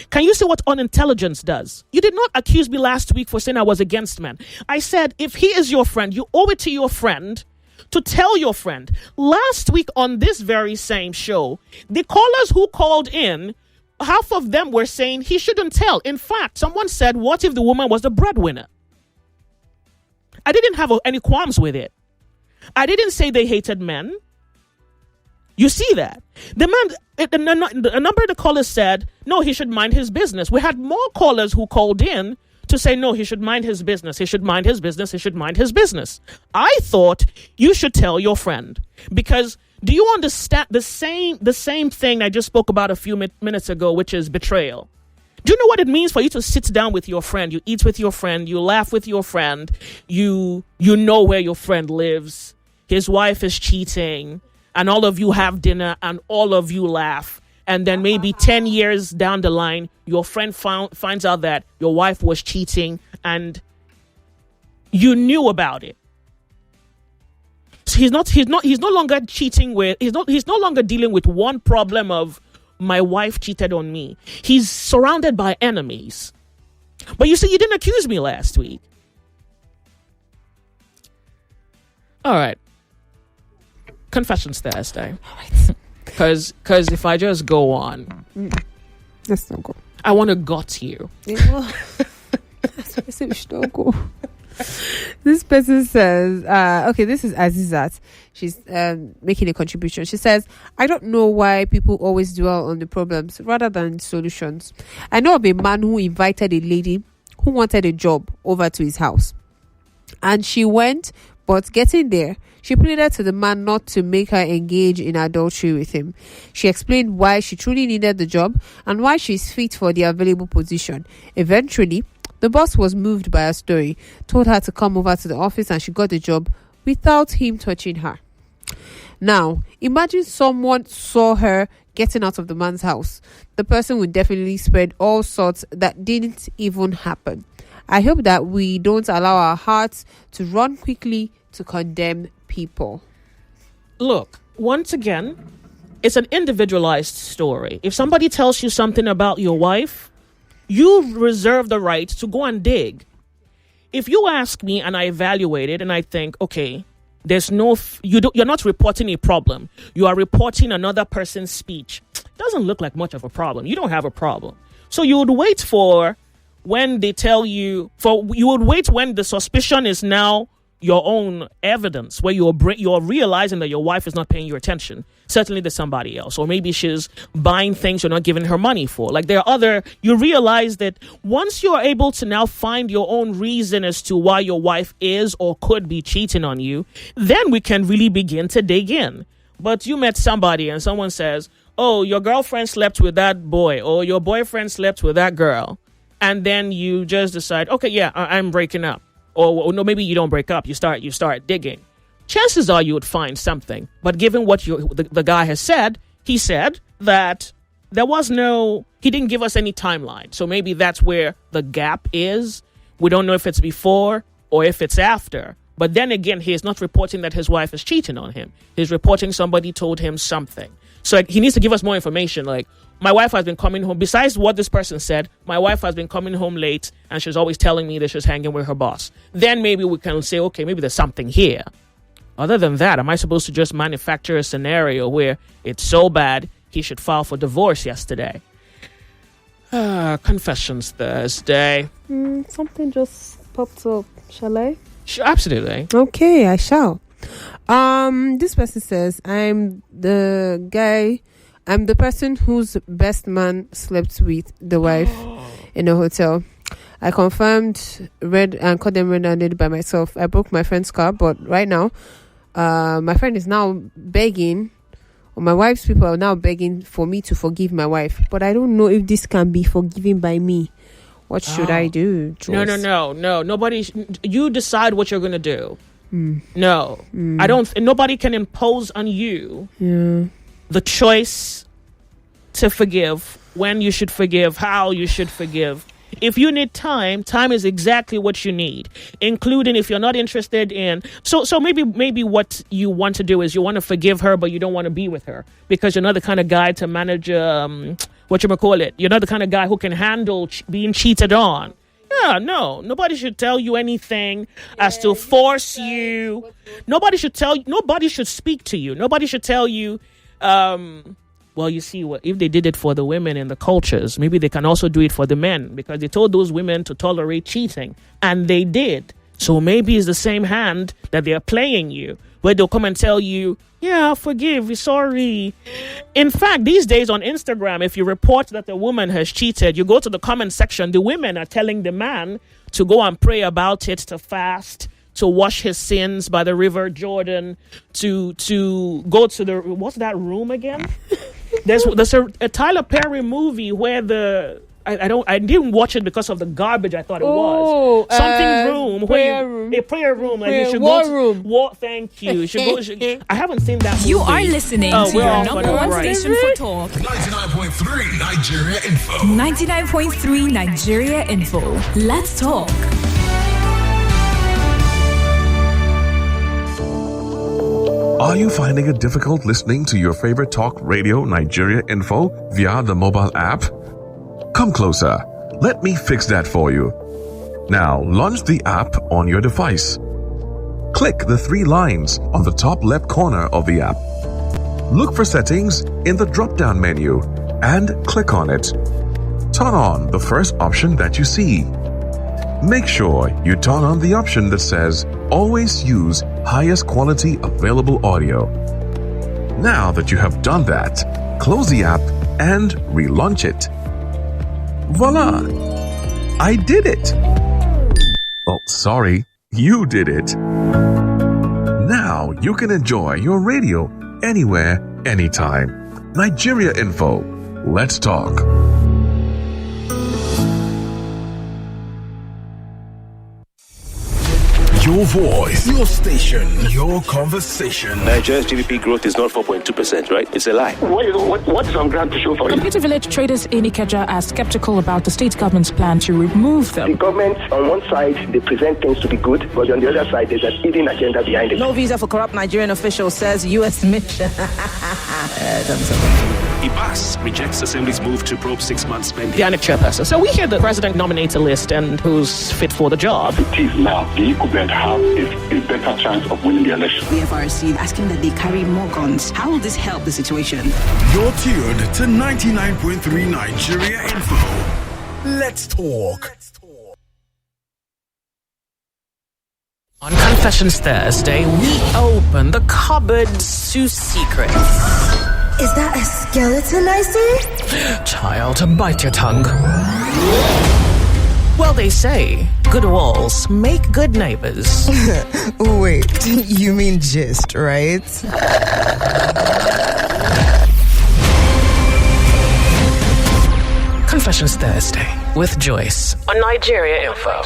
Can you see what unintelligence does? You did not accuse me last week for saying I was against men. I said, if he is your friend, you owe it to your friend to tell your friend. Last week on this very same show, the callers who called in, half of them were saying he shouldn't tell. In fact, someone said, what if the woman was the breadwinner? I didn't have any qualms with it. I didn't say they hated men. You see that? A number of the callers said, no, he should mind his business. We had more callers who called in to say, no, he should mind his business. He should mind his business. He should mind his business. I thought you should tell your friend, because do you understand the same thing I just spoke about a few minutes ago, which is betrayal? Do you know what it means for you to sit down with your friend? You eat with your friend. You laugh with your friend. You know where your friend lives. His wife is cheating. And all of you have dinner and all of you laugh. And then maybe 10 years down the line, your friend finds out that your wife was cheating and you knew about it. So he's no longer cheating with, he's no longer dealing with one problem of my wife cheated on me. He's surrounded by enemies. But you see, you didn't accuse me last week. All right. Confessions Thursday. Because if I just go on, let's not go. I want to gut you. This person says, okay, this is Azizat. She's making a contribution. She says, I don't know why people always dwell on the problems rather than solutions. I know of a man who invited a lady who wanted a job over to his house. And she went, but getting there, she pleaded to the man not to make her engage in adultery with him. She explained why she truly needed the job and why she's fit for the available position. Eventually, the boss was moved by her story, told her to come over to the office, and she got the job without him touching her. Now, imagine someone saw her getting out of the man's house. The person would definitely spread all sorts that didn't even happen. I hope that we don't allow our hearts to run quickly to condemn people. Look, once again, it's an individualized story. If somebody tells you something about your wife, you reserve the right to go and dig. If you ask me and I evaluate it and I think, okay, there's you're not reporting a problem. You are reporting another person's speech. It doesn't look like much of a problem. You don't have a problem. So you would wait for when they tell you, you would wait when the suspicion is now your own evidence, where you're realizing that your wife is not paying you attention. Certainly there's somebody else, or maybe she's buying things you're not giving her money for. Like you realize that once you're able to now find your own reason as to why your wife is or could be cheating on you, then we can really begin to dig in. But you met somebody and someone says, oh, your girlfriend slept with that boy, or your boyfriend slept with that girl. And then you just decide, okay, yeah, I'm breaking up. Or no, maybe you don't break up. You start digging. Chances are you would find something. But given what the guy has said, he said that he didn't give us any timeline. So maybe that's where the gap is. We don't know if it's before or if it's after. But then again, he is not reporting that his wife is cheating on him. He's reporting somebody told him something. So he needs to give us more information. Like, my wife has been coming home. Besides what this person said, my wife has been coming home late and she's always telling me that she's hanging with her boss. Then maybe we can say, okay, maybe there's something here. Other than that, am I supposed to just manufacture a scenario where it's so bad he should file for divorce yesterday? Confessions Thursday. Something just popped up. Shall I? Sure, absolutely. Okay, I shall. This person says, I'm the person whose best man slept with the wife. in a hotel. I confirmed and caught them red-handed by myself. I broke my friend's car, but right now, my friend is now begging, or my wife's people are now begging for me to forgive my wife. But I don't know if this can be forgiven by me. What should I do, Joyce? No. Nobody. You decide what you're going to do. No. I don't. Nobody can impose on you the choice to forgive, when you should forgive, how you should forgive. If you need time is exactly what you need, including if you're not interested in. So maybe what you want to do is you want to forgive her, but you don't want to be with her because you're not the kind of guy to manage, You're not the kind of guy who can handle being cheated on. Yeah, no. Nobody should tell you anything as to force you. Nobody should speak to you. Nobody should tell you, well, you see, if they did it for the women in the cultures, maybe they can also do it for the men, because they told those women to tolerate cheating, and they did. So maybe it's the same hand that they're playing you, where they'll come and tell you, yeah, forgive, sorry. In fact, these days on Instagram, if you report that a woman has cheated, you go to the comment section, the women are telling the man to go and pray about it, to fast, to wash his sins by the river Jordan, to go to the, what's that room again? There's a Tyler Perry movie where I didn't watch it because of the garbage I thought it was. A prayer room. Like you should war go room. War. Thank you. I haven't seen that movie. You are listening to your number one station for talk. 99.3 Nigeria Info. 99.3 Nigeria Info. Let's talk. Are you finding it difficult listening to your favorite talk radio, Nigeria Info, via the mobile app? Come closer. Let me fix that for you. Now, launch the app on your device. Click the 3 lines on the top left corner of the app. Look for settings in the drop-down menu and click on it. Turn on the first option that you see. Make sure you turn on the option that says always use highest quality available audio. Now that you have done that, close the app and relaunch it. Voila! I did it! Oh, sorry, you did it. Now you can enjoy your radio anywhere, anytime. Nigeria Info. Let's talk. Your voice, your station, your conversation. Nigeria's GDP growth is not 4.2%, right? It's a lie. What is on ground to show for it? Computer Village traders in Ikeja are skeptical about the state government's plan to remove them. The government, on one side, they present things to be good, but on the other side, there's an hidden agenda behind it. No visa for corrupt Nigerian official, says U.S. mission. Ibas rejects Assembly's move to probe 6 months spending. The INEC chairperson. So we hear the president nominates a list and who's fit for the job. It is now the incumbent have a better chance of winning the election. The FRC asking that they carry more guns. How will this help the situation? You're tuned to 99.3 Nigeria Info. Let's talk. On Confessions Thursday, we open the cupboards to secrets. Is that a skeleton I see? Child, bite your tongue. Well, they say good walls make good neighbors. Wait, you mean gist, right? Confessions Thursday with Joyce on Nigeria Info.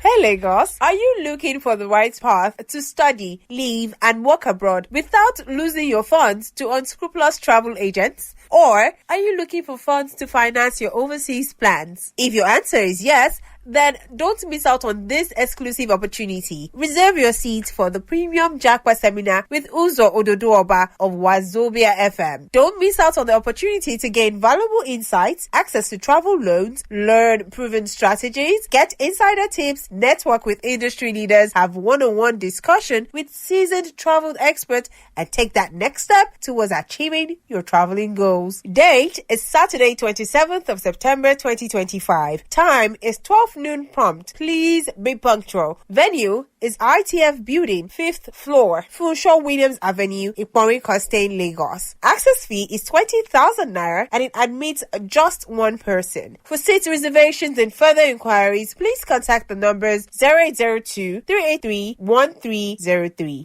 Hey Lagos, are you looking for the right path to study, live, and work abroad without losing your funds to unscrupulous travel agents? Or are you looking for funds to finance your overseas plans? If your answer is yes, then don't miss out on this exclusive opportunity. Reserve your seat for the premium Jackpot seminar with Uzo Ododoba of Wazobia FM. Don't miss out on the opportunity to gain valuable insights, access to travel loans, learn proven strategies, get insider tips, network with industry leaders, have one-on-one discussion with seasoned travel experts, and take that next step towards achieving your traveling goals. Date is Saturday, 27th of September 2025. Time is 12 12 noon prompt. Please be punctual. Venue is ITF Building, 5th floor, Funshaw Williams Avenue, Ipori Costain, Lagos. Access fee is 20,000 naira and it admits just one person. For seat reservations and further inquiries, please contact the numbers 0802-383-1303,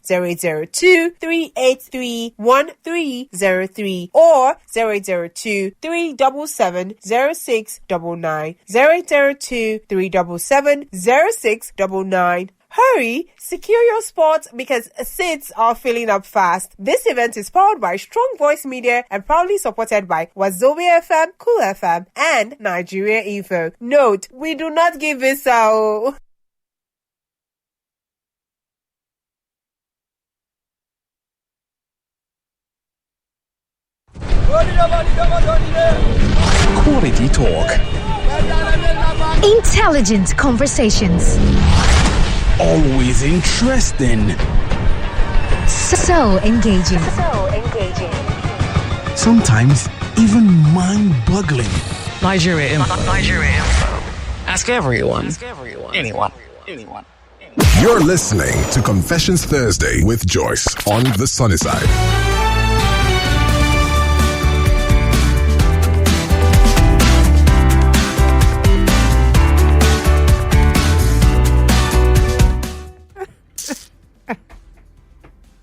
0802-383-1303, or 0802-377-0699, 0802-377-0699. Hurry, secure your spot because seats are filling up fast. This event is powered by Strong Voice Media and proudly supported by Wazobia FM, Cool FM, and Nigeria Info. Note, we do not give this out. Quality talk. Intelligent conversations. Always interesting. So engaging. Sometimes even mind-boggling. Nigeria Info. Ask everyone. Anyone. You're listening to Confessions Thursday with Joyce on the Sunny Side.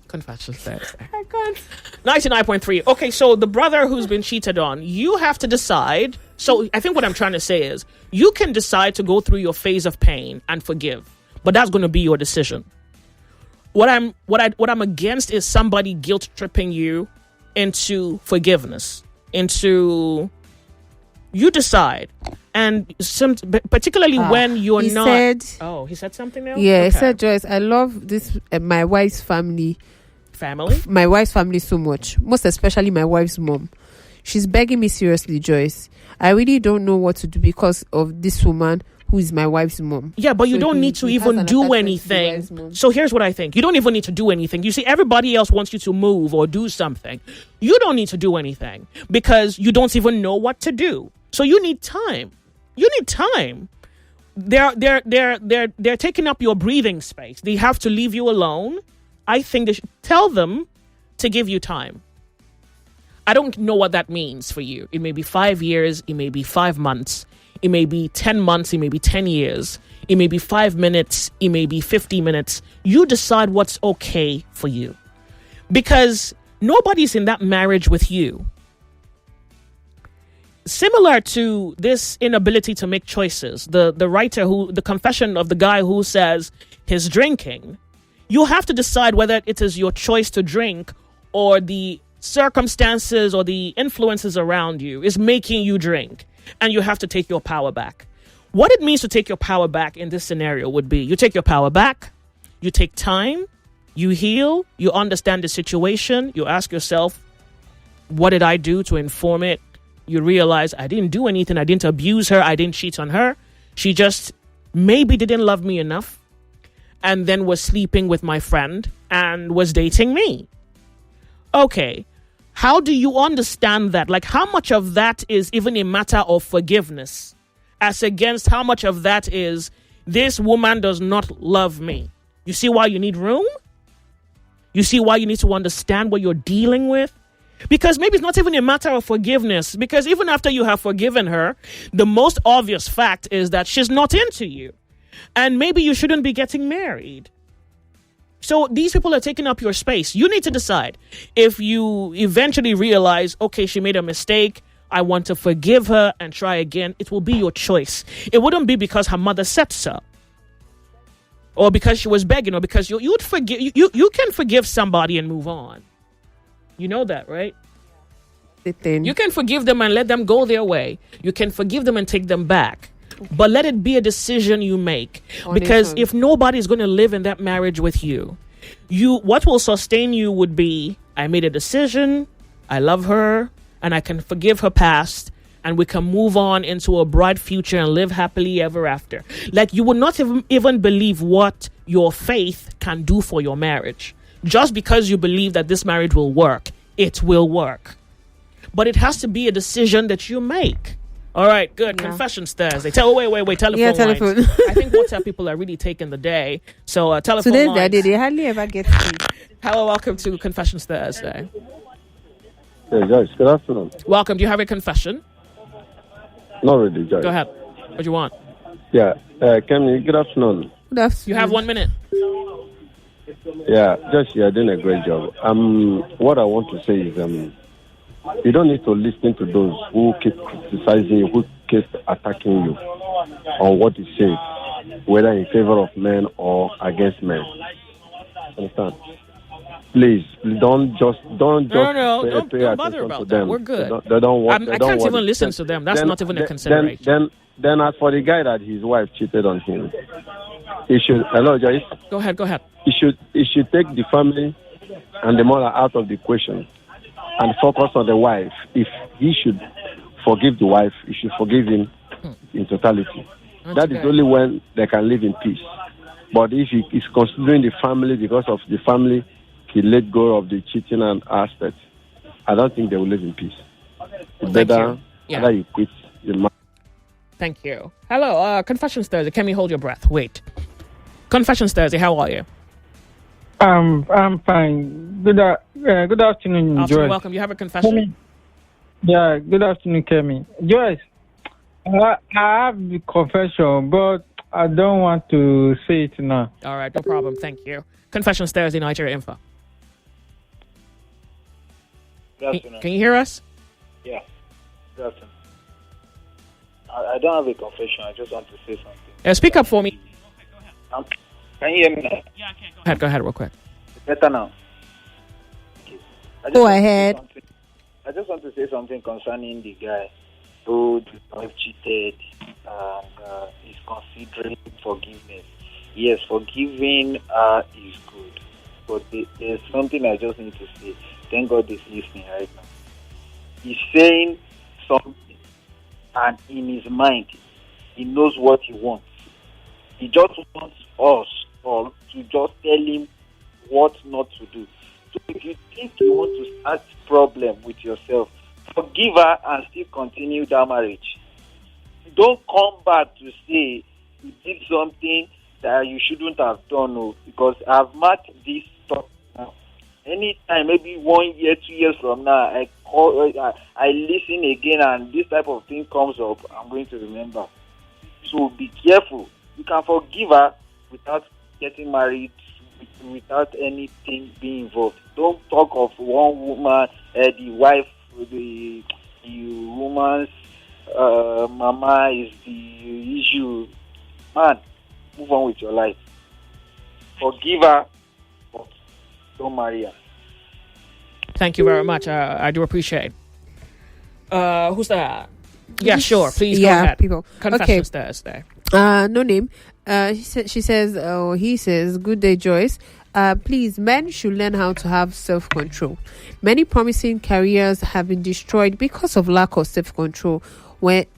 Confessions Thursday. I can't. 99.3. Okay, so the brother who's been cheated on, you have to decide. So I think what I'm trying to say is you can decide to go through your phase of pain and forgive, but that's going to be your decision. What I'm against is somebody guilt tripping you into forgiveness, into you decide. And particularly when you're not. He said something now? Yeah, okay. He said, Joyce, I love this, my wife's family. My wife's family so much, most especially my wife's mom. She's begging me seriously, Joyce. I really don't know what to do because of this woman who is my wife's mom. Yeah, but you don't need to even do anything. So here's what I think. You don't even need to do anything. You see, everybody else wants you to move or do something. You don't need to do anything because you don't even know what to do. So you need time. They're taking up your breathing space. They have to leave you alone. I think they should tell them to give you time. I don't know what that means for you. It may be 5 years. It may be 5 months. It may be 10 months. It may be 10 years. It may be 5 minutes. It may be 50 minutes. You decide what's okay for you. Because nobody's in that marriage with you. Similar to this inability to make choices, the writer the confession of the guy who says he's drinking, you have to decide whether it is your choice to drink or the circumstances or the influences around you is making you drink, and you have to take your power back. What it means to take your power back in this scenario would be you take your power back, you take time, you heal, you understand the situation, you ask yourself, what did I do to inform it? You realize I didn't do anything. I didn't abuse her. I didn't cheat on her. She just maybe didn't love me enough and then was sleeping with my friend and was dating me. Okay. How do you understand that? Like, how much of that is even a matter of forgiveness as against how much of that is this woman does not love me? You see why you need room? You see why you need to understand what you're dealing with? Because maybe it's not even a matter of forgiveness. Because even after you have forgiven her, the most obvious fact is that she's not into you. And maybe you shouldn't be getting married. So these people are taking up your space. You need to decide. If you eventually realize, okay, she made a mistake, I want to forgive her and try again, it will be your choice. It wouldn't be because her mother said so. Or because she was begging, or because you'd forgive. You can forgive somebody and move on. You know that, right? You can forgive them and let them go their way. You can forgive them and take them back. But let it be a decision you make. Because if nobody's going to live in that marriage with you, what will sustain you would be, I made a decision, I love her, and I can forgive her past, and we can move on into a bright future and live happily ever after. Like, you would not even believe what your faith can do for your marriage. Just because you believe that this marriage will work, it will work. But it has to be a decision that you make. All right, good. Yeah. Confessions Thursday. Wait. Telephone lines. I think WhatsApp people are really taking the day. So telephone lines. They hardly ever get to. Hello, welcome to Confessions Thursday. Hey, Joyce, good afternoon. Welcome. Do you have a confession? Not really, Joyce. Go ahead. What do you want? Yeah, Kemi, good afternoon. Good afternoon. You have 1 minute. Yeah, Joyce, you're doing a great job. What I want to say is, you don't need to listen to those who keep criticizing you, who keep attacking you on what you say, whether in favor of men or against men. Understand? Please, don't just pay don't attention bother about to that. them. We're good. They don't want. I can't even listen to them. That's not even a consideration. Then as for the guy that his wife cheated on him, he should. Hello, Joyce. Go ahead. He should take the family and the mother out of the equation and focus on the wife. If he should forgive the wife, he should forgive him in totality. That is only when they can live in peace. But if he is considering the family because of the family, he let go of the cheating and aspect, I don't think they will live in peace. It's better that you quit the marriage. Thank you. Hello, Confessions Thursday. Can we hold your breath? Wait. Confessions Thursday, how are you? I'm fine. Good afternoon, Joyce. Welcome. You have a confession? Yeah, good afternoon, Kemi. Joyce, I have the confession, but I don't want to say it now. All right, no problem. Thank you. Confessions Thursday, Nigeria Info. Good afternoon. Can you hear us? Yeah. Good afternoon. I don't have a confession. I just want to say something. Speak up for me. Can you hear me now? Yeah, I can. Go ahead real quick. It's better now. Go ahead. I just want to say something concerning the guy who cheated and is considering forgiveness. Yes, forgiving is good. But there's something I just need to say. Thank God he's listening right now. He's saying something, and in his mind, he knows what he wants. He just wants us all to just tell him what not to do. So if you think you want to start problem with yourself, forgive her and still continue that marriage. Don't come back to say you did something that you shouldn't have done, because I've marked this stuff now. Anytime, maybe 1 year, 2 years from now, I listen again and this type of thing comes up, I'm going to remember. So be careful. You can forgive her without getting married, without anything being involved. Don't talk of one woman, the wife, the woman's mama is the issue. Man, move on with your life. Forgive her, but don't marry her. Thank you very much. I do appreciate. Who's that? Yeah, sure. Please go ahead. People. Confessions Thursday. No name. He says, good day, Joyce. Please, men should learn how to have self-control. Many promising careers have been destroyed because of lack of self-control.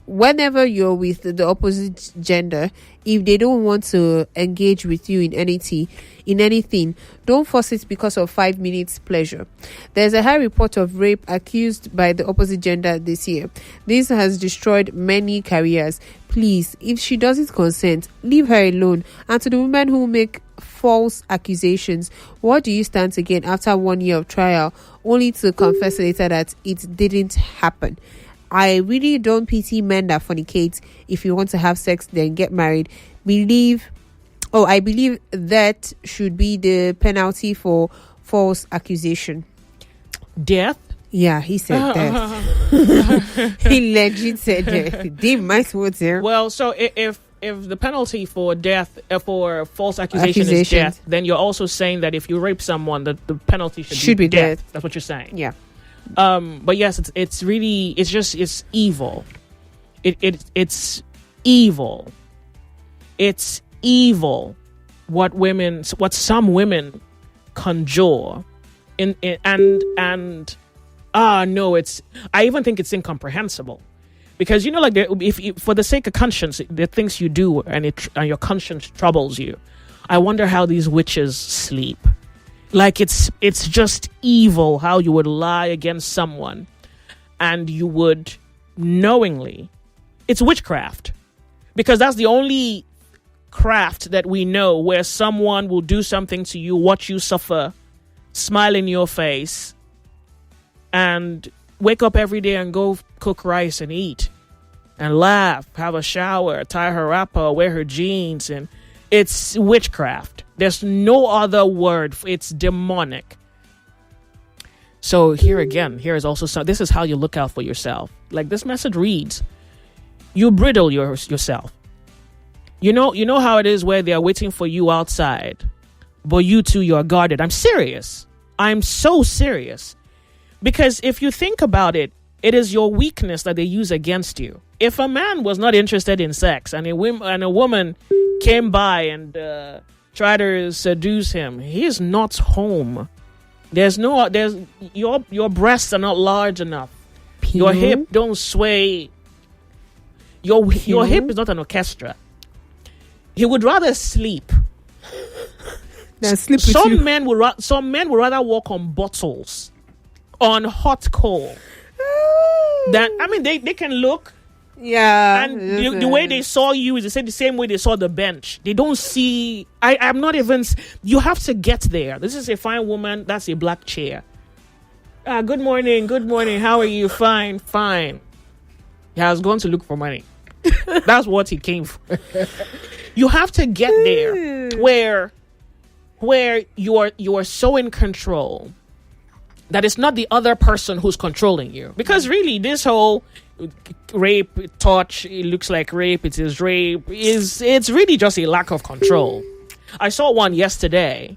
Whenever you're with the opposite gender, if they don't want to engage with you in anything, don't force it because of 5 minutes pleasure. There's a high report of rape accused by the opposite gender this year. This has destroyed many careers. Please, if she doesn't consent, leave her alone. And to the women who make false accusations, what do you stand to gain after 1 year of trial, only to confess later that it didn't happen? I really don't pity men that fornicate. If you want to have sex, then get married. I believe that should be the penalty for false accusation. Death? Yeah, he said death. He legit said death. They might want there. Well, so if the penalty for death for false accusation is death, then you're also saying that if you rape someone, the penalty should be death. That's what you're saying. Yeah. But yes, it's evil. It's evil. It's evil what some women conjure I even think it's incomprehensible, because if for the sake of conscience, the things you do and your conscience troubles you, I wonder how these witches sleep. Like it's just evil how you would lie against someone and you would knowingly It's witchcraft. Because that's the only craft that we know where someone will do something to you, watch you suffer, smile in your face, and wake up every day and go cook rice and eat and laugh, have a shower, tie her wrapper, wear her jeans. And it's witchcraft. There's no other word. It's demonic. So here is also this is how you look out for yourself. Like this message reads, you bridle yourself. You know how it is where they are waiting for you outside, but you too, you are guarded. I'm serious. I'm so serious. Because if you think about it, it is your weakness that they use against you. If a man was not interested in sex and a woman came by and tried to seduce him, he is not home. Your breasts are not large enough. Your hip don't sway. Your hip is not an orchestra. He would rather sleep. Sleep some men would rather walk on bottles, on hot coal. They can look. Yeah. And the way they saw you is the same way they saw the bench. They don't see. I'm not even. You have to get there. This is a fine woman. That's a black chair. Good morning. Good morning. How are you? Fine. Fine. He has gone to look for money. That's what he came for. You have to get there where you are so in control that it's not the other person who's controlling you. Because really, this whole rape, touch, it looks like rape, it is rape, it's really just a lack of control. I saw one yesterday,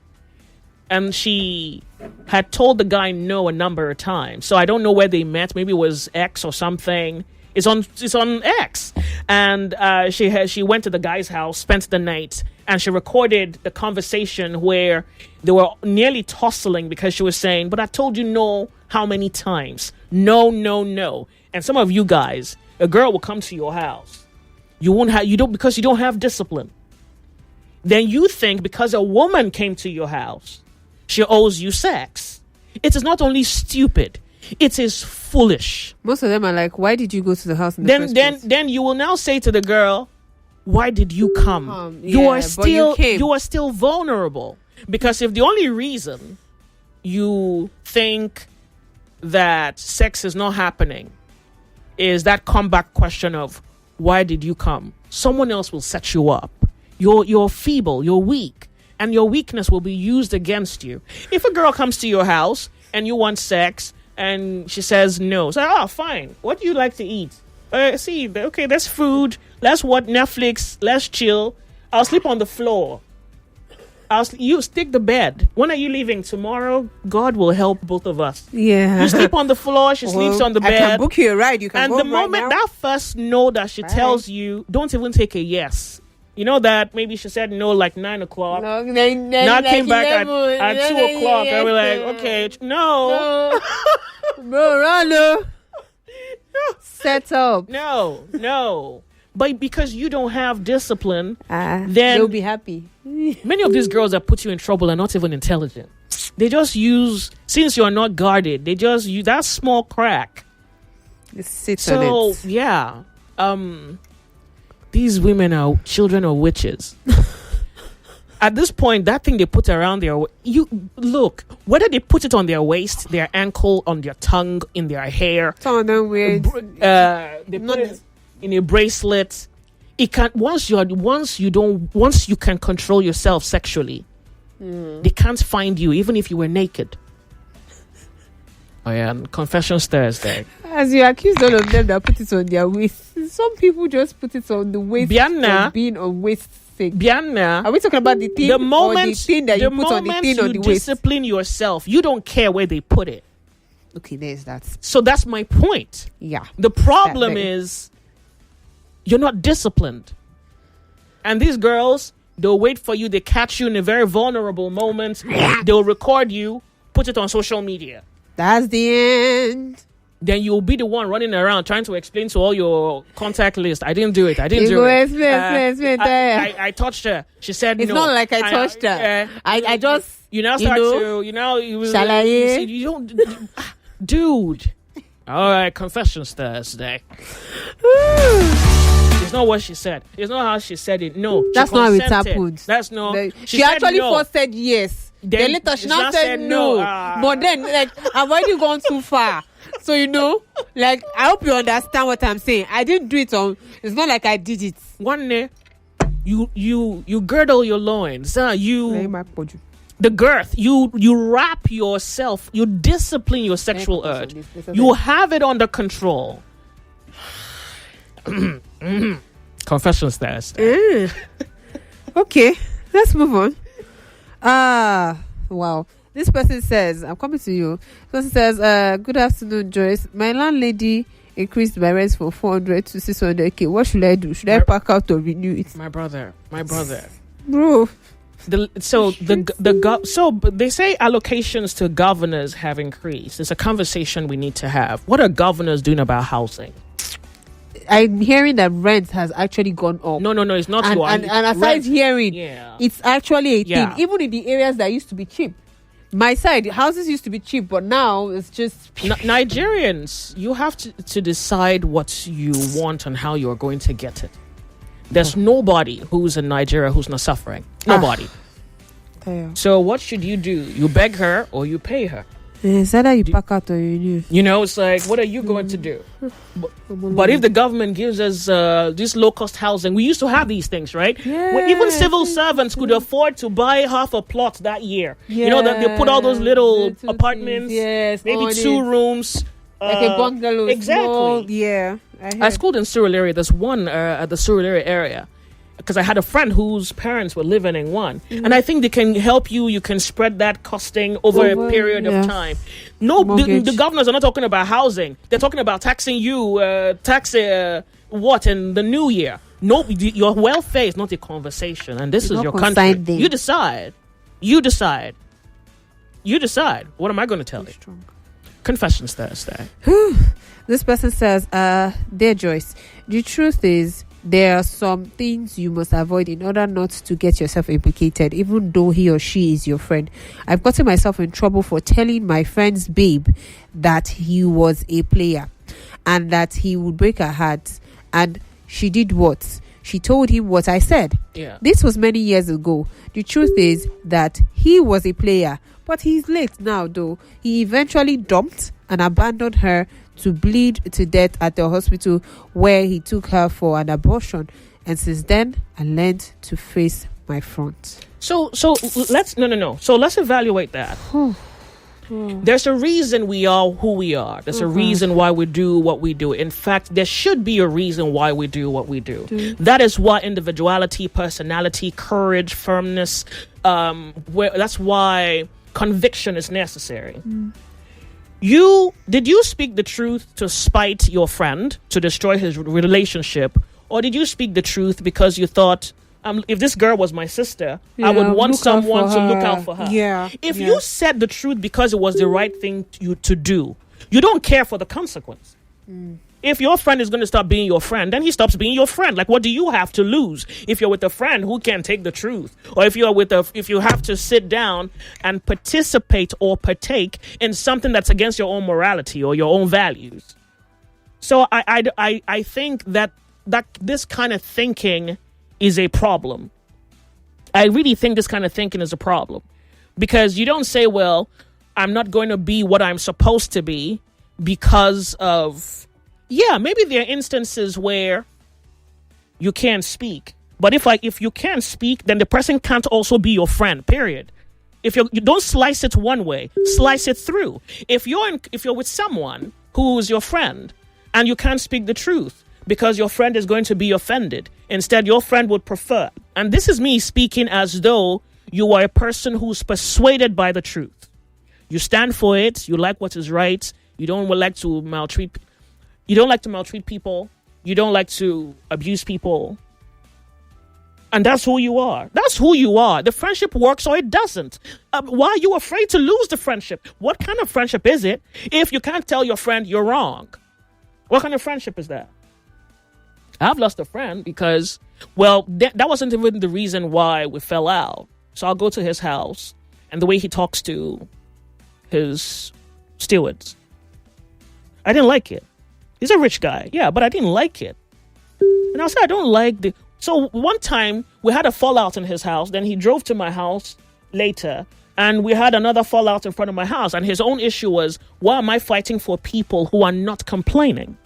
and she had told the guy no a number of times. So I don't know where they met. Maybe it was X or something. It's on X. And she went to the guy's house, spent the night, and she recorded the conversation where they were nearly tussling because she was saying, but I told you no how many times? No, no, no. And some of you guys, a girl will come to your house. Because you don't have discipline. Then you think because a woman came to your house, she owes you sex. It is not only stupid, it is foolish. Most of them are like, why did you go to the house in the first place? Then you will now say to the girl, why did you come? You are still vulnerable. Because if the only reason you think that sex is not happening is that comeback question of why did you come? Someone else will set you up. You're feeble, you're weak, and your weakness will be used against you. If a girl comes to your house and you want sex and she says no, say, fine. What do you like to eat? Okay, that's food. Let's watch Netflix. Let's chill. I'll sleep on the floor. You stick the bed. When are you leaving? Tomorrow? God will help both of us. Yeah. You sleep on the floor. She sleeps on the bed. I can book you a ride. You can and go the right moment now. that first no that she tells you, don't even take a yes. You know that maybe she said no like 9 o'clock. No, now came back at 2 o'clock. And we're like, okay, no. Bro, Rando. Set up. No. But because you don't have discipline, then they'll be happy. Many of these girls that put you in trouble are not even intelligent. They just use, since you're not guarded, they just use that small crack. They sit on it. Yeah. These women are children of witches. At this point, that thing they put around whether they put it on their waist, their ankle, on their tongue, in their hair. Some of them weird. They put it in a bracelet. It can once you can control yourself sexually, they can't find you even if you were naked. Oh yeah, and Confessions Thursday. As you accused all of them that put it on their waist, some people just put it on the waist for being on waist sake. Bianna, are we talking about the thing or the thing that you put on the thing on the waist? You discipline yourself. You don't care where they put it. Okay, there's that. So that's my point. Yeah. The problem is you're not disciplined. And these girls, they'll wait for you. They catch you in a very vulnerable moment. They'll record you, put it on social media. That's the end. Then you'll be the one running around trying to explain to all your contact list. I didn't do it. I touched her. She said no. It's not like I touched her. I just, you now start to, you don't, dude. All right, Confessions Thursday. It's not what she said. It's not how she said it. No, that's not how it happened. That's no. She actually first said yes. Then later she now said no. But then, like, I've already gone too far. So, like, I hope you understand what I'm saying. I didn't do it on. It's not like I did it. One day, you girdle your loins. The girth. You wrap yourself. You discipline your sexual urge. You have it under control. Confessions Thursday. Okay, let's move on. Wow. This person says, I'm coming to you. This person says, good afternoon, Joyce. My landlady increased my rent from 400 to 600k. What should I do? Should I pack out or renew it? My brother. Bro. So they say allocations to governors have increased. It's a conversation we need to have. What are governors doing about housing? I'm hearing that rent has actually gone up. No, it's not. And aside hearing, it's actually a thing. Even in the areas that used to be cheap. My side, houses used to be cheap, but now it's just... Nigerians, you have to decide what you want and how you're going to get it. There's nobody who's in Nigeria who's not suffering. Nobody. So what should you do? You beg her or you pay her? Is that you pack out or you do? It's like, what are you going to do? But if the government gives us this low-cost housing, we used to have these things, right? When even civil servants could afford to buy half a plot that year. That they put all those little apartments, maybe 2 rooms. Like a bungalow. Exactly. Small, I schooled in Surulere. There's one at the Surulere area. Because I had a friend whose parents were living in one. And I think they can help you. You can spread that costing over a period of time. No, the governors are not talking about housing. They're talking about taxing you, in the new year. No, your welfare is not a conversation. And this is your country. You decide. What am I going to tell you? Confessions Thursday. This person says, Dear Joyce, the truth is, there are some things you must avoid in order not to get yourself implicated, even though he or she is your friend. I've gotten myself in trouble for telling my friend's babe that he was a player and that he would break her heart. And she did what? She told him what I said. This was many years ago. The truth is that he was a player, but he's late now, though. He eventually dumped and abandoned her to bleed to death at the hospital where he took her for an abortion. And since then, I learned to face my front. So let's So let's evaluate that. There's a reason we are who we are. There's a reason why we do what we do. In fact, there should be a reason why we do what we do. That is why individuality, personality, courage, firmness, that's why conviction is necessary. Did you speak the truth to spite your friend, to destroy his relationship, or did you speak the truth because you thought, if this girl was my sister, I would want someone to look out for her? If you said the truth because it was the right thing to do, you don't care for the consequence. If your friend is going to stop being your friend, then he stops being your friend. Like, what do you have to lose if you're with a friend who can't take the truth? Or if you have to sit down and participate or partake in something that's against your own morality or your own values? So I think that this kind of thinking is a problem. I really think this kind of thinking is a problem. Because you don't say, well, I'm not going to be what I'm supposed to be because of... maybe there are instances where you can't speak. But if you can't speak, then the person can't also be your friend, period. If you don't slice it one way, slice it through. If you're with someone who is your friend and you can't speak the truth because your friend is going to be offended, instead your friend would prefer. And this is me speaking as though you are a person who's persuaded by the truth. You stand for it. You like what is right. You don't like to maltreat people. You don't like to maltreat people. You don't like to abuse people. And that's who you are. That's who you are. The friendship works or it doesn't. Why are you afraid to lose the friendship? What kind of friendship is it if you can't tell your friend you're wrong? What kind of friendship is that? I've lost a friend because, that wasn't even the reason why we fell out. So I'll go to his house and the way he talks to his stewards, I didn't like it. He's a rich guy, but I didn't like it. And I'll say, I don't like the... So one time, we had a fallout in his house. Then he drove to my house later. And we had another fallout in front of my house. And his own issue was, why am I fighting for people who are not complaining?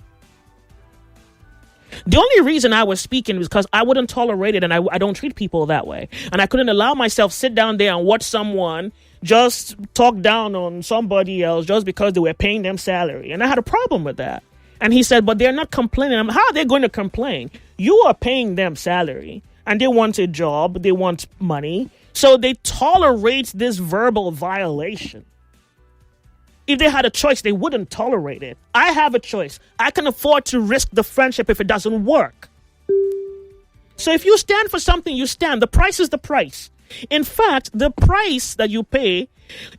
The only reason I was speaking was because I wouldn't tolerate it, and I don't treat people that way. And I couldn't allow myself sit down there and watch someone just talk down on somebody else just because they were paying them salary. And I had a problem with that. And he said, but they're not complaining. How are they going to complain? You are paying them salary, and they want a job. They want money. So they tolerate this verbal violation. If they had a choice, they wouldn't tolerate it. I have a choice. I can afford to risk the friendship if it doesn't work. So if you stand for something, you stand. The price is the price. In fact, the price that you pay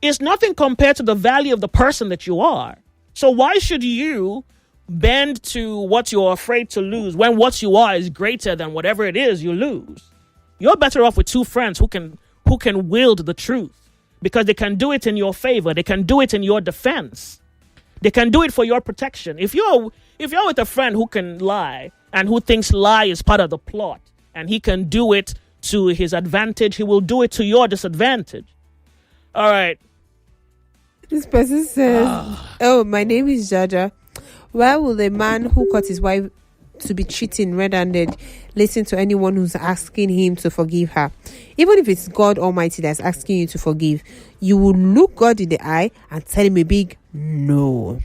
is nothing compared to the value of the person that you are. So why should you bend to what you're afraid to lose when what you are is greater than whatever it is you lose? You're better off with two friends who can wield the truth. Because they can do it in your favor. They can do it in your defense. They can do it for your protection. If you're with a friend who can lie and who thinks lie is part of the plot, and he can do it to his advantage, he will do it to your disadvantage. All right. This person says, my name is Jaja. Why will a man who caught his wife to be cheating red-handed listen to anyone who's asking him to forgive her? Even if it's God Almighty that's asking you to forgive, you will look God in the eye and tell him a big no.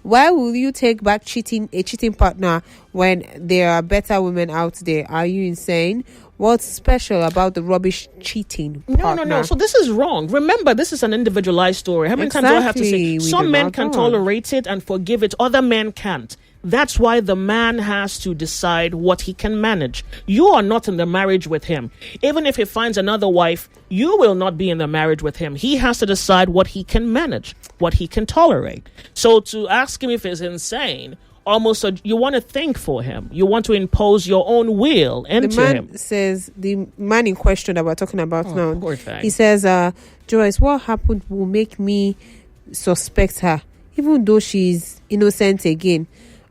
Why will you take back a cheating partner when there are better women out there? Are you insane? What's special about the rubbish cheating partner? No. So this is wrong. Remember, this is an individualized story. How many times do I have to say? Some men can tolerate it and forgive it. Other men can't. That's why the man has to decide what he can manage. You are not in the marriage with him. Even if he finds another wife, you will not be in the marriage with him. He has to decide what he can manage, what he can tolerate. So to ask him if he's insane, almost you want to think for him. You want to impose your own will into him. The man in question that we're talking about now, poor thing. He says, Joyce, what happened will make me suspect her, even though she's innocent again.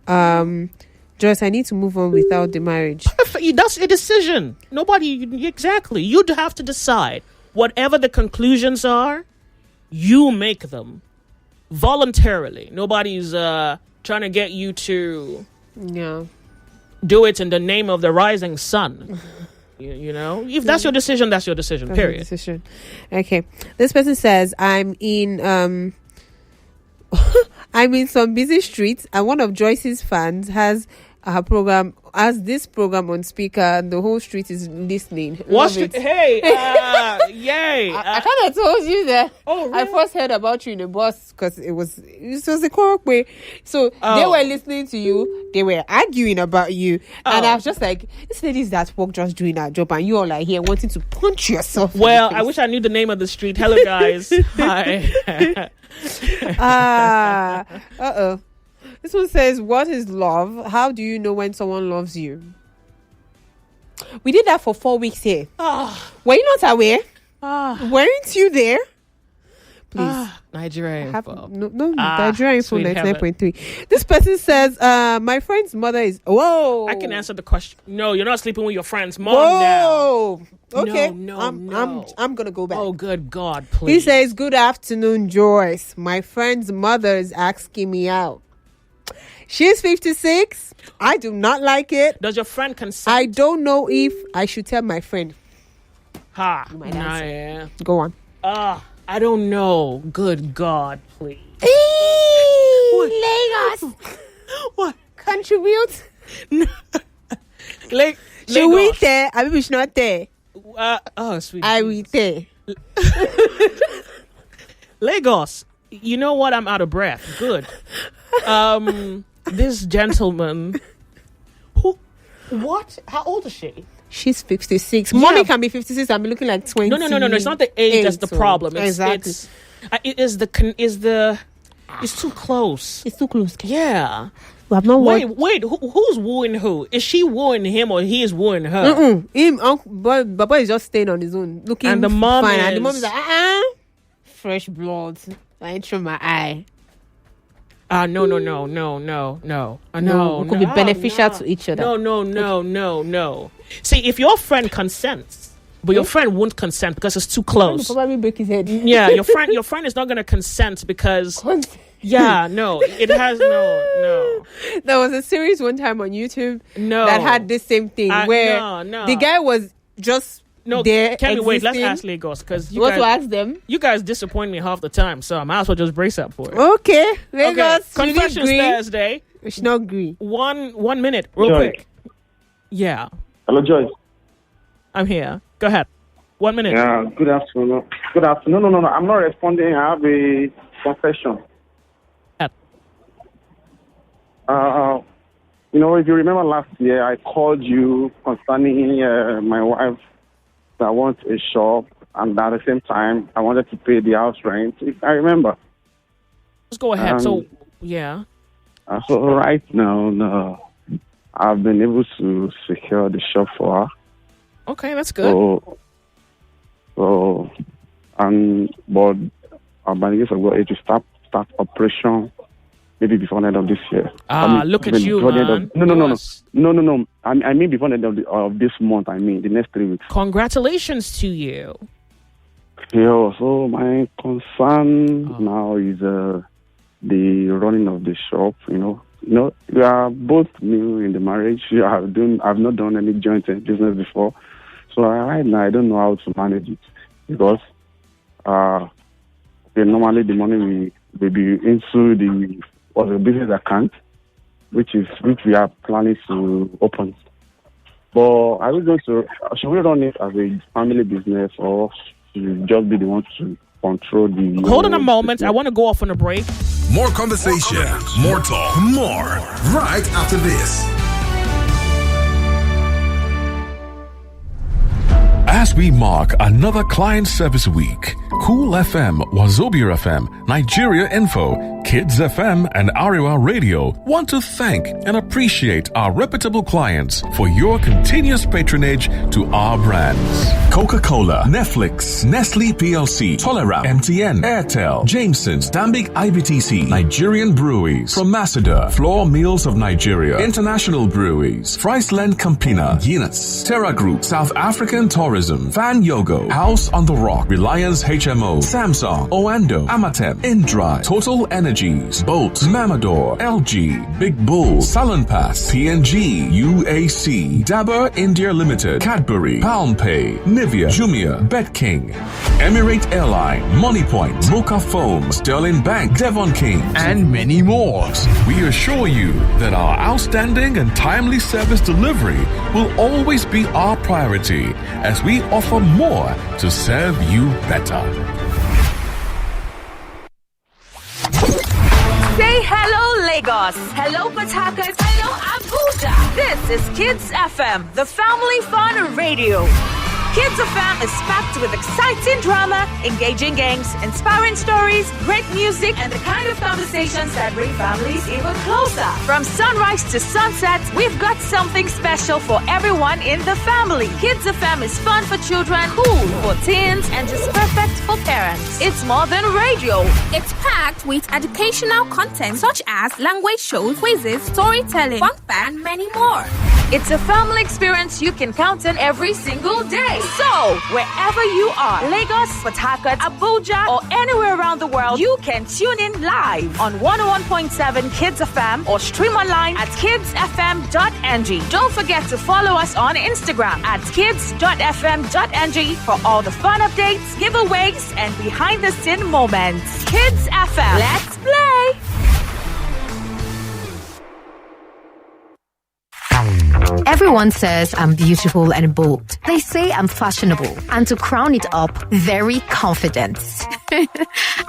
Joyce, I need to move on without the marriage. That's a decision. Exactly. You'd have to decide. Whatever the conclusions are, you make them voluntarily. Nobody's trying to get you to do it in the name of the rising sun. You know, if that's your decision, that's your decision. That's period. Decision. Okay. This person says, I'm in some busy streets, and one of Joyce's fans has this program on speaker, and the whole street is listening. Hey, yay! I kind of told you that. Oh, really? I first heard about you in a bus because it was a correct way. So they were listening to you, they were arguing about you, and I was just like, this lady's at work just doing her job, and you all are here wanting to punch yourself. Well, I wish I knew the name of the street. Hello, guys. Hi. This one says, what is love? How do you know when someone loves you? We did that for 4 weeks here. Were you not aware? Weren't you there? Please. Nigeria info. Nigeria info 99.3. This person says, my friend's mother is... Whoa. I can answer the question. No, you're not sleeping with your friend's mom now. Okay. No. I'm going to go back. Oh, good God, please. He says, good afternoon, Joyce. My friend's mother is asking me out. She's 56. I do not like it. Does your friend consent? I don't know if I should tell my friend. Yeah. Go on. I don't know. Good God, please. Lagos. What? Contribute. Lagos. Should we there? I mean, we should not there. Sweet. I will there. Lagos. You know what? I'm out of breath. Good. This gentleman. What? How old is she? She's 56. Yeah. Mommy can be 56. I'm looking like 20. No. It's not the age that's the problem. Exactly. It's too close. It's too close. Yeah. Well, not wait. Who's wooing who? Is she wooing him or he is wooing her? Baba is just staying on his own, looking and the mom fine. Is... And the mom is like, fresh blood. I ain't through my eye. No. We could be beneficial to each other. No. See, if your friend consents, but your friend won't consent because it's too close. He'll probably break his head. Yeah, your friend is not going to consent because. Yeah, no, it has no. There was a series one time on YouTube that had this same thing where the guy was just there. Can we wait? Let's ask Lagos because you want to ask them. You guys disappoint me half the time, so I might as well just brace up for it. Okay, Lagos. Confessions Thursday. We should not agree. 1 minute, real quick. Yeah. Hello, Joyce. I'm here. Go ahead. 1 minute. Yeah. Good afternoon. No. I'm not responding. I have a confession. If you remember last year, I called you concerning my wife that wants a shop, and at the same time, I wanted to pay the house rent. If I remember. Let's go ahead. So right now, I've been able to secure the shop for her. Okay, that's good. But by the grace of God, it will start operation. Maybe before the end of this year. Look at you, man. No. I mean before the end of this month. The next 3 weeks. Congratulations to you. Yeah, so my concern now is the running of the shop. We are both new in the marriage. I've not done any joint business before. So right now, I don't know how to manage it. Because normally the money will be into the business account, which we are planning to open. But should we run it as a family business, or should we just be the one to control the... Hold on a moment. I want to go off on a break. More conversation, more talk, more right after this. As we mark another client service week, Cool FM, Wazobia FM, Nigeria Info, Kids FM, and Ariwa Radio want to thank and appreciate our reputable clients for your continuous patronage to our brands. Coca-Cola, Netflix, Nestle PLC, Tolerant, MTN, Airtel, Jameson's, Dambik IBTC, Nigerian Breweries, from Masada, Floor Mills of Nigeria, International Breweries, Friesland Campina, Guinness, Terra Group, South African Tourism, Fan Yogo, House on the Rock, Reliance HMO, Samsung, Oando, Amatem, Indra, Total Energies, Bolt, Mamador, LG, Big Bull, Salonpass, PNG, UAC, Dabur India Limited, Cadbury, PalmPay, Nivea, Jumia, BetKing, Emirate Airline, Moneypoint, Mocha Foam, Sterling Bank, Devon King, and many more. We assure you that our outstanding and timely service delivery will always be our priority as we offer more to serve you better. Say hello, Lagos. Hello, Port Harcourt. Hello, Abuja. This is Kids FM, the family fun radio. Kids FM is packed with exciting drama, engaging games, inspiring stories, great music, and the kind of conversations that bring families even closer. From sunrise to sunset, we've got something special for everyone in the family. Kids FM is fun for children, cool for teens, and just perfect for parents. It's more than radio. It's packed with educational content such as language shows, quizzes, storytelling, fun facts, and many more. It's a family experience you can count on every single day. So, wherever you are, Lagos, Port Harcourt, Abuja, or anywhere around the world, you can tune in live on 101.7 Kids FM or stream online at kidsfm.ng. Don't forget to follow us on Instagram at kids.fm.ng for all the fun updates, giveaways, and behind-the-scene moments. Kids FM, let's play! Everyone says I'm beautiful and bold. They say I'm fashionable. And to crown it up, very confident.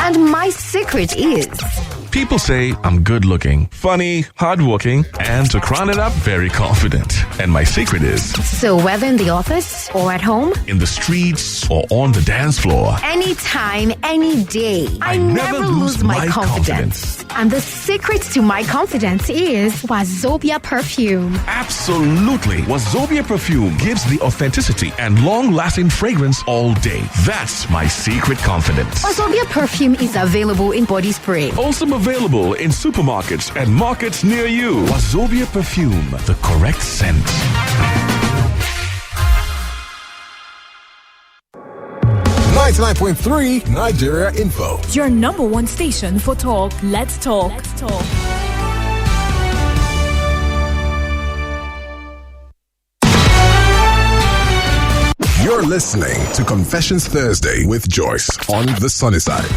And my secret is... People say I'm good looking, funny, hardworking, and to crown it up, very confident. And my secret is... So whether in the office or at home, in the streets or on the dance floor, anytime, any day, I never lose my confidence. And the secret to my confidence is Wazobia perfume. Absolutely. Wazobia perfume gives the authenticity and long-lasting fragrance all day. That's my secret confidence. Wazobia perfume is available in body spray. Also available in supermarkets and markets near you. Wazobia perfume, the correct scent. .3 Nigeria Info. Your number one station for talk. Let's talk. Let's talk. You're listening to Confessions Thursday with Joyce on the sunny side.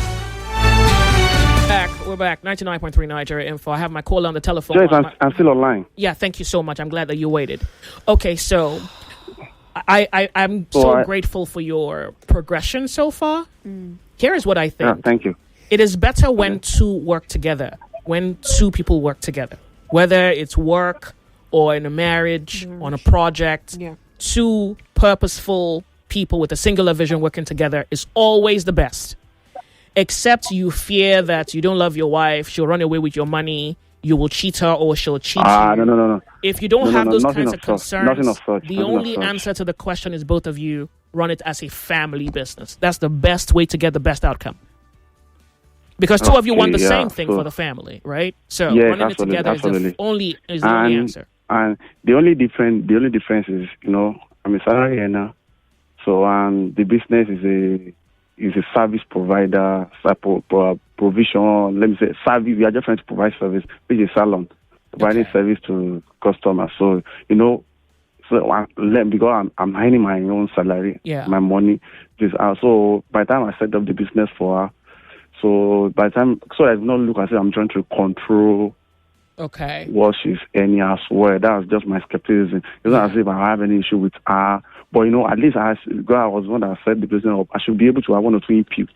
We're back. 99.3 Nigeria Info. I have my caller on the telephone. Joyce, I'm still online. Yeah, thank you so much. I'm glad that you waited. Okay, so I'm so grateful for your progression so far. Here is what I think. Yeah, thank you. It is better when two work together, when two people work together, whether it's work or in a marriage, on a project. Yeah. Two purposeful people with a singular vision working together is always the best. Except you fear that you don't love your wife, she'll run away with your money, you will cheat her or she'll cheat you. No. If you don't have those kinds of concerns, the only only answer to the question is both of you run it as a family business. That's the best way to get the best outcome. Because two of you want the same thing for the family, right? So running it together is the only answer. And the only difference is, I'm a salary earner, so the business is a service provider, provision. Let me say service. We are just trying to provide service, which is salon, providing service to customers. So because I'm earning my own salary, my money. So by the time I set up the business for her, so I do not look as if I'm trying to control. Okay. What she's earning as well. That's just my skepticism. It's not as if I have any issue with her. But, at least I was one that set the business up. I should be able to have one or two inputs.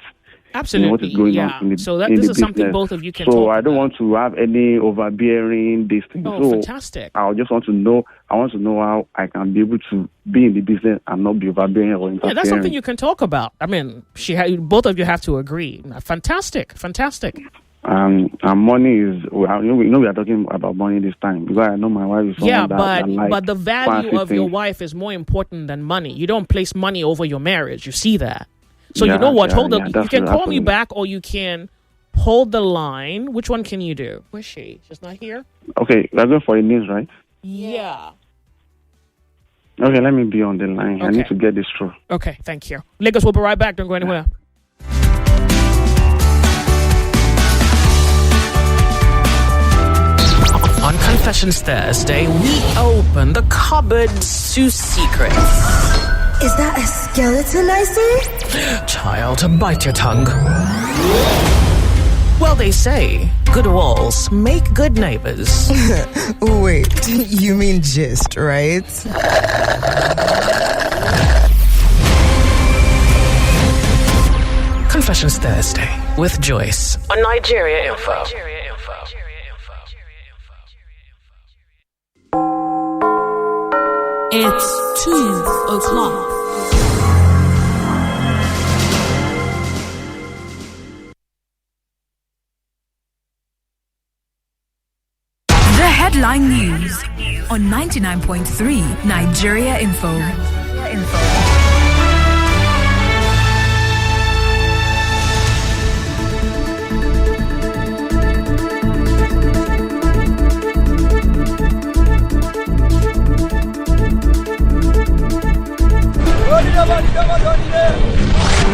Absolutely. What is going on in the, so this is something both of you can talk So I don't about. want to have any overbearing this thing. Oh, fantastic. I just want to know. I want to know how I can be able to be in the business and not be overbearing or interfering. Yeah, that's something you can talk about. I mean, both of you have to agree. Fantastic. And money is, we are talking about money this time because I know my wife is someone but the value of your wife is more important than money. You don't place money over your marriage. You see that. So you know what? You can call me back or you can hold the line. Which one can you do? Where's she? She's not here? Okay, we're going for a news, right? Yeah. Okay, let me be on the line. Okay. I need to get this through. Okay, thank you. Lagos, we'll be right back. Don't go anywhere. On Confessions Thursday, we open the cupboards to secrets. Is that a skeleton I see? Child, bite your tongue. Well, they say good walls make good neighbors. Wait, you mean gist, right? Confessions Thursday with Joyce on Nigeria Info. It's 2:00. The headline news on 99.3 Nigeria Info.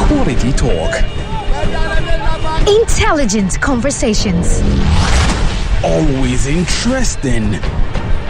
Quality talk. Intelligent conversations. Always interesting.